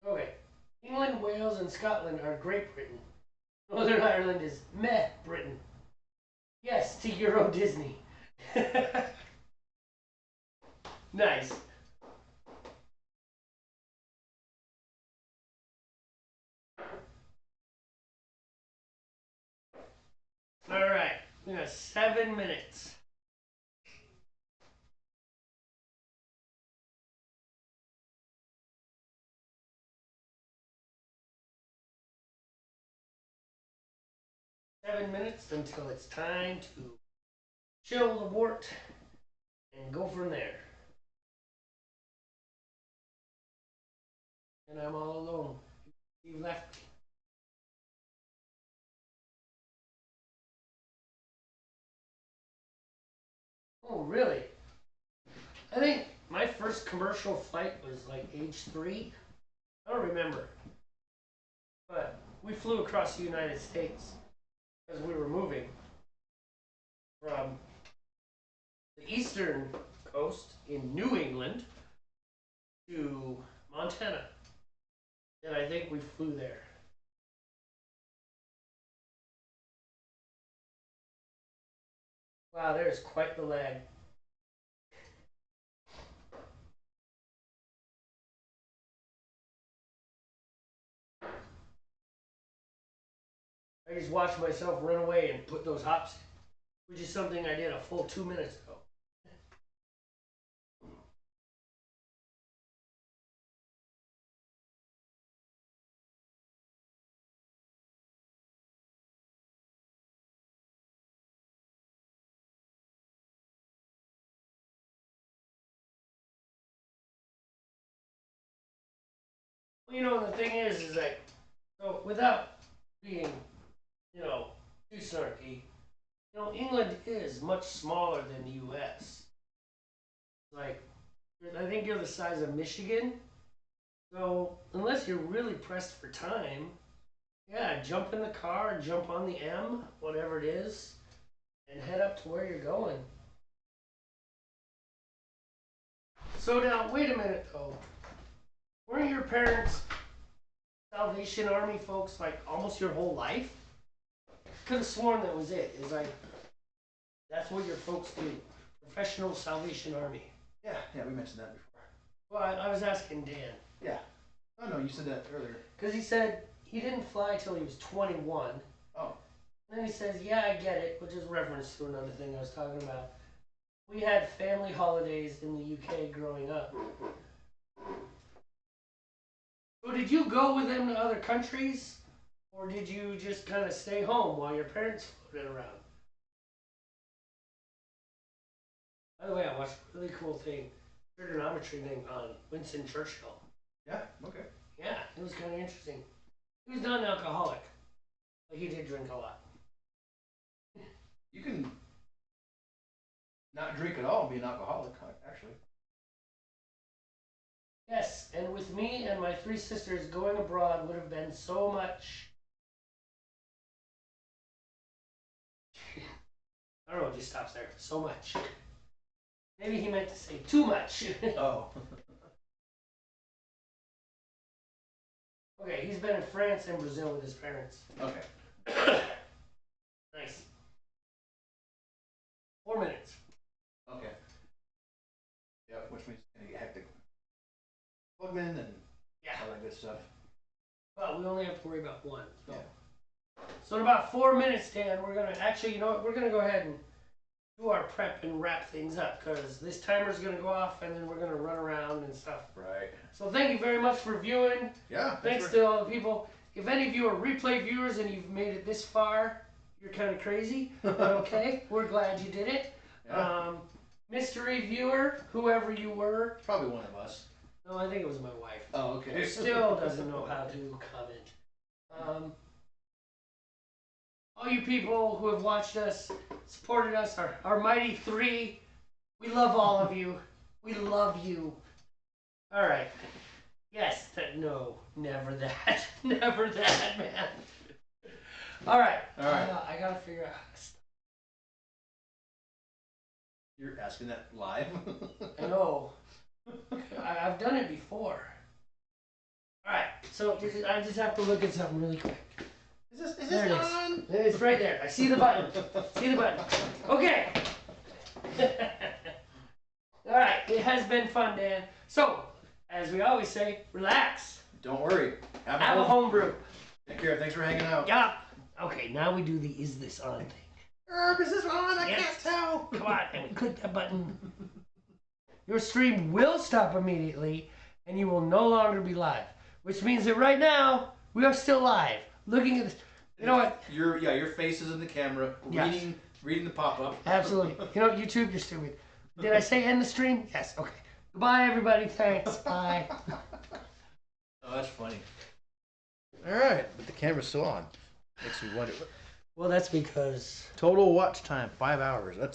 Okay. England, Wales, and Scotland are Great Britain. Northern Ireland is meh Britain. Yes, to Euro Disney. Nice. Alright, we got 7 minutes. Until it's time to chill the wort and go from there. And I'm all alone. You left me. Oh, really? I think my first commercial flight was like age 3. I don't remember. But we flew across the United States as we were moving from the eastern coast in New England to Montana. And I think we flew there. Wow, there's quite the lag. I just watched myself run away and put those hops in, which is something I did a full 2 minutes ago. Well, the thing is like, so without being, too snarky, England is much smaller than the U.S. Like, I think you're the size of Michigan. So unless you're really pressed for time, yeah, jump in the car, jump on the M, whatever it is, and head up to where you're going. So now, wait a minute though. Weren't your parents Salvation Army folks like almost your whole life? Could have sworn that was it. It's like, that's what your folks do. Professional Salvation Army. Yeah, we mentioned that before. Well, I was asking Dan. Yeah. Oh no, you said that earlier. Because he said he didn't fly till he was 21. Oh. And then he says, yeah, I get it, which is reference to another thing I was talking about. We had family holidays in the UK growing up. So did you go with them to other countries? Or did you just kind of stay home while your parents floated around? By the way, I watched a really cool thing, trigonometry thing on Winston Churchill. Yeah, okay. Yeah, it was kind of interesting. He was not an alcoholic, but he did drink a lot. You can not drink at all and be an alcoholic, actually. Yes, and with me and my 3 sisters, going abroad would have been so much. I don't know, it just stops there. So much. Maybe he meant to say too much. Oh. Okay, he's been in France and Brazil with his parents. Okay. Nice. 4 minutes. Okay. Yeah, which means it's gonna get hectic. Plug in and all that good stuff. Well, we only have to worry about one. So. Yeah. So in about 4 minutes, Dan, we're gonna actually, we're gonna go ahead and do our prep and wrap things up because this timer's gonna go off and then we're gonna run around and stuff. Right. So thank you very much for viewing. Yeah. Thanks to all the people. If any of you are replay viewers and you've made it this far, you're kind of crazy, but okay. We're glad you did it. Yeah. Mystery viewer, whoever you were. Probably one of us. No, I think it was my wife. Oh, okay. Who still doesn't know how to comment. All you people who have watched us, supported us, our mighty 3, we love all of you. We love you. All right. Yes, no, never that. Never that, man. All right. All right. I gotta figure out. You're asking that live? I know. I've done it before. All right. So I just have to look at something really quick. Is this There it on? is. It's right there. I see the button. See the button. Okay. All right. It has been fun, Dan. So, as we always say, relax. Don't worry. Have a home brew. Take care. Thanks for hanging out. Yeah. Okay. Now we do the is this on thing. Herb, is this on? I Yes. can't tell. Come on, and we click that button. Your stream will stop immediately, and you will no longer be live. Which means that right now we are still live. Looking at this. You know what? Your face is in the camera. Yes. Reading the pop-up. Absolutely. You know, YouTube, you're stupid. Did I say end the stream? Yes. Okay. Goodbye, everybody. Thanks. Bye. Oh, that's funny. All right, but the camera's still on. Makes me wonder. Well, that's because Total watch time 5 hours. That's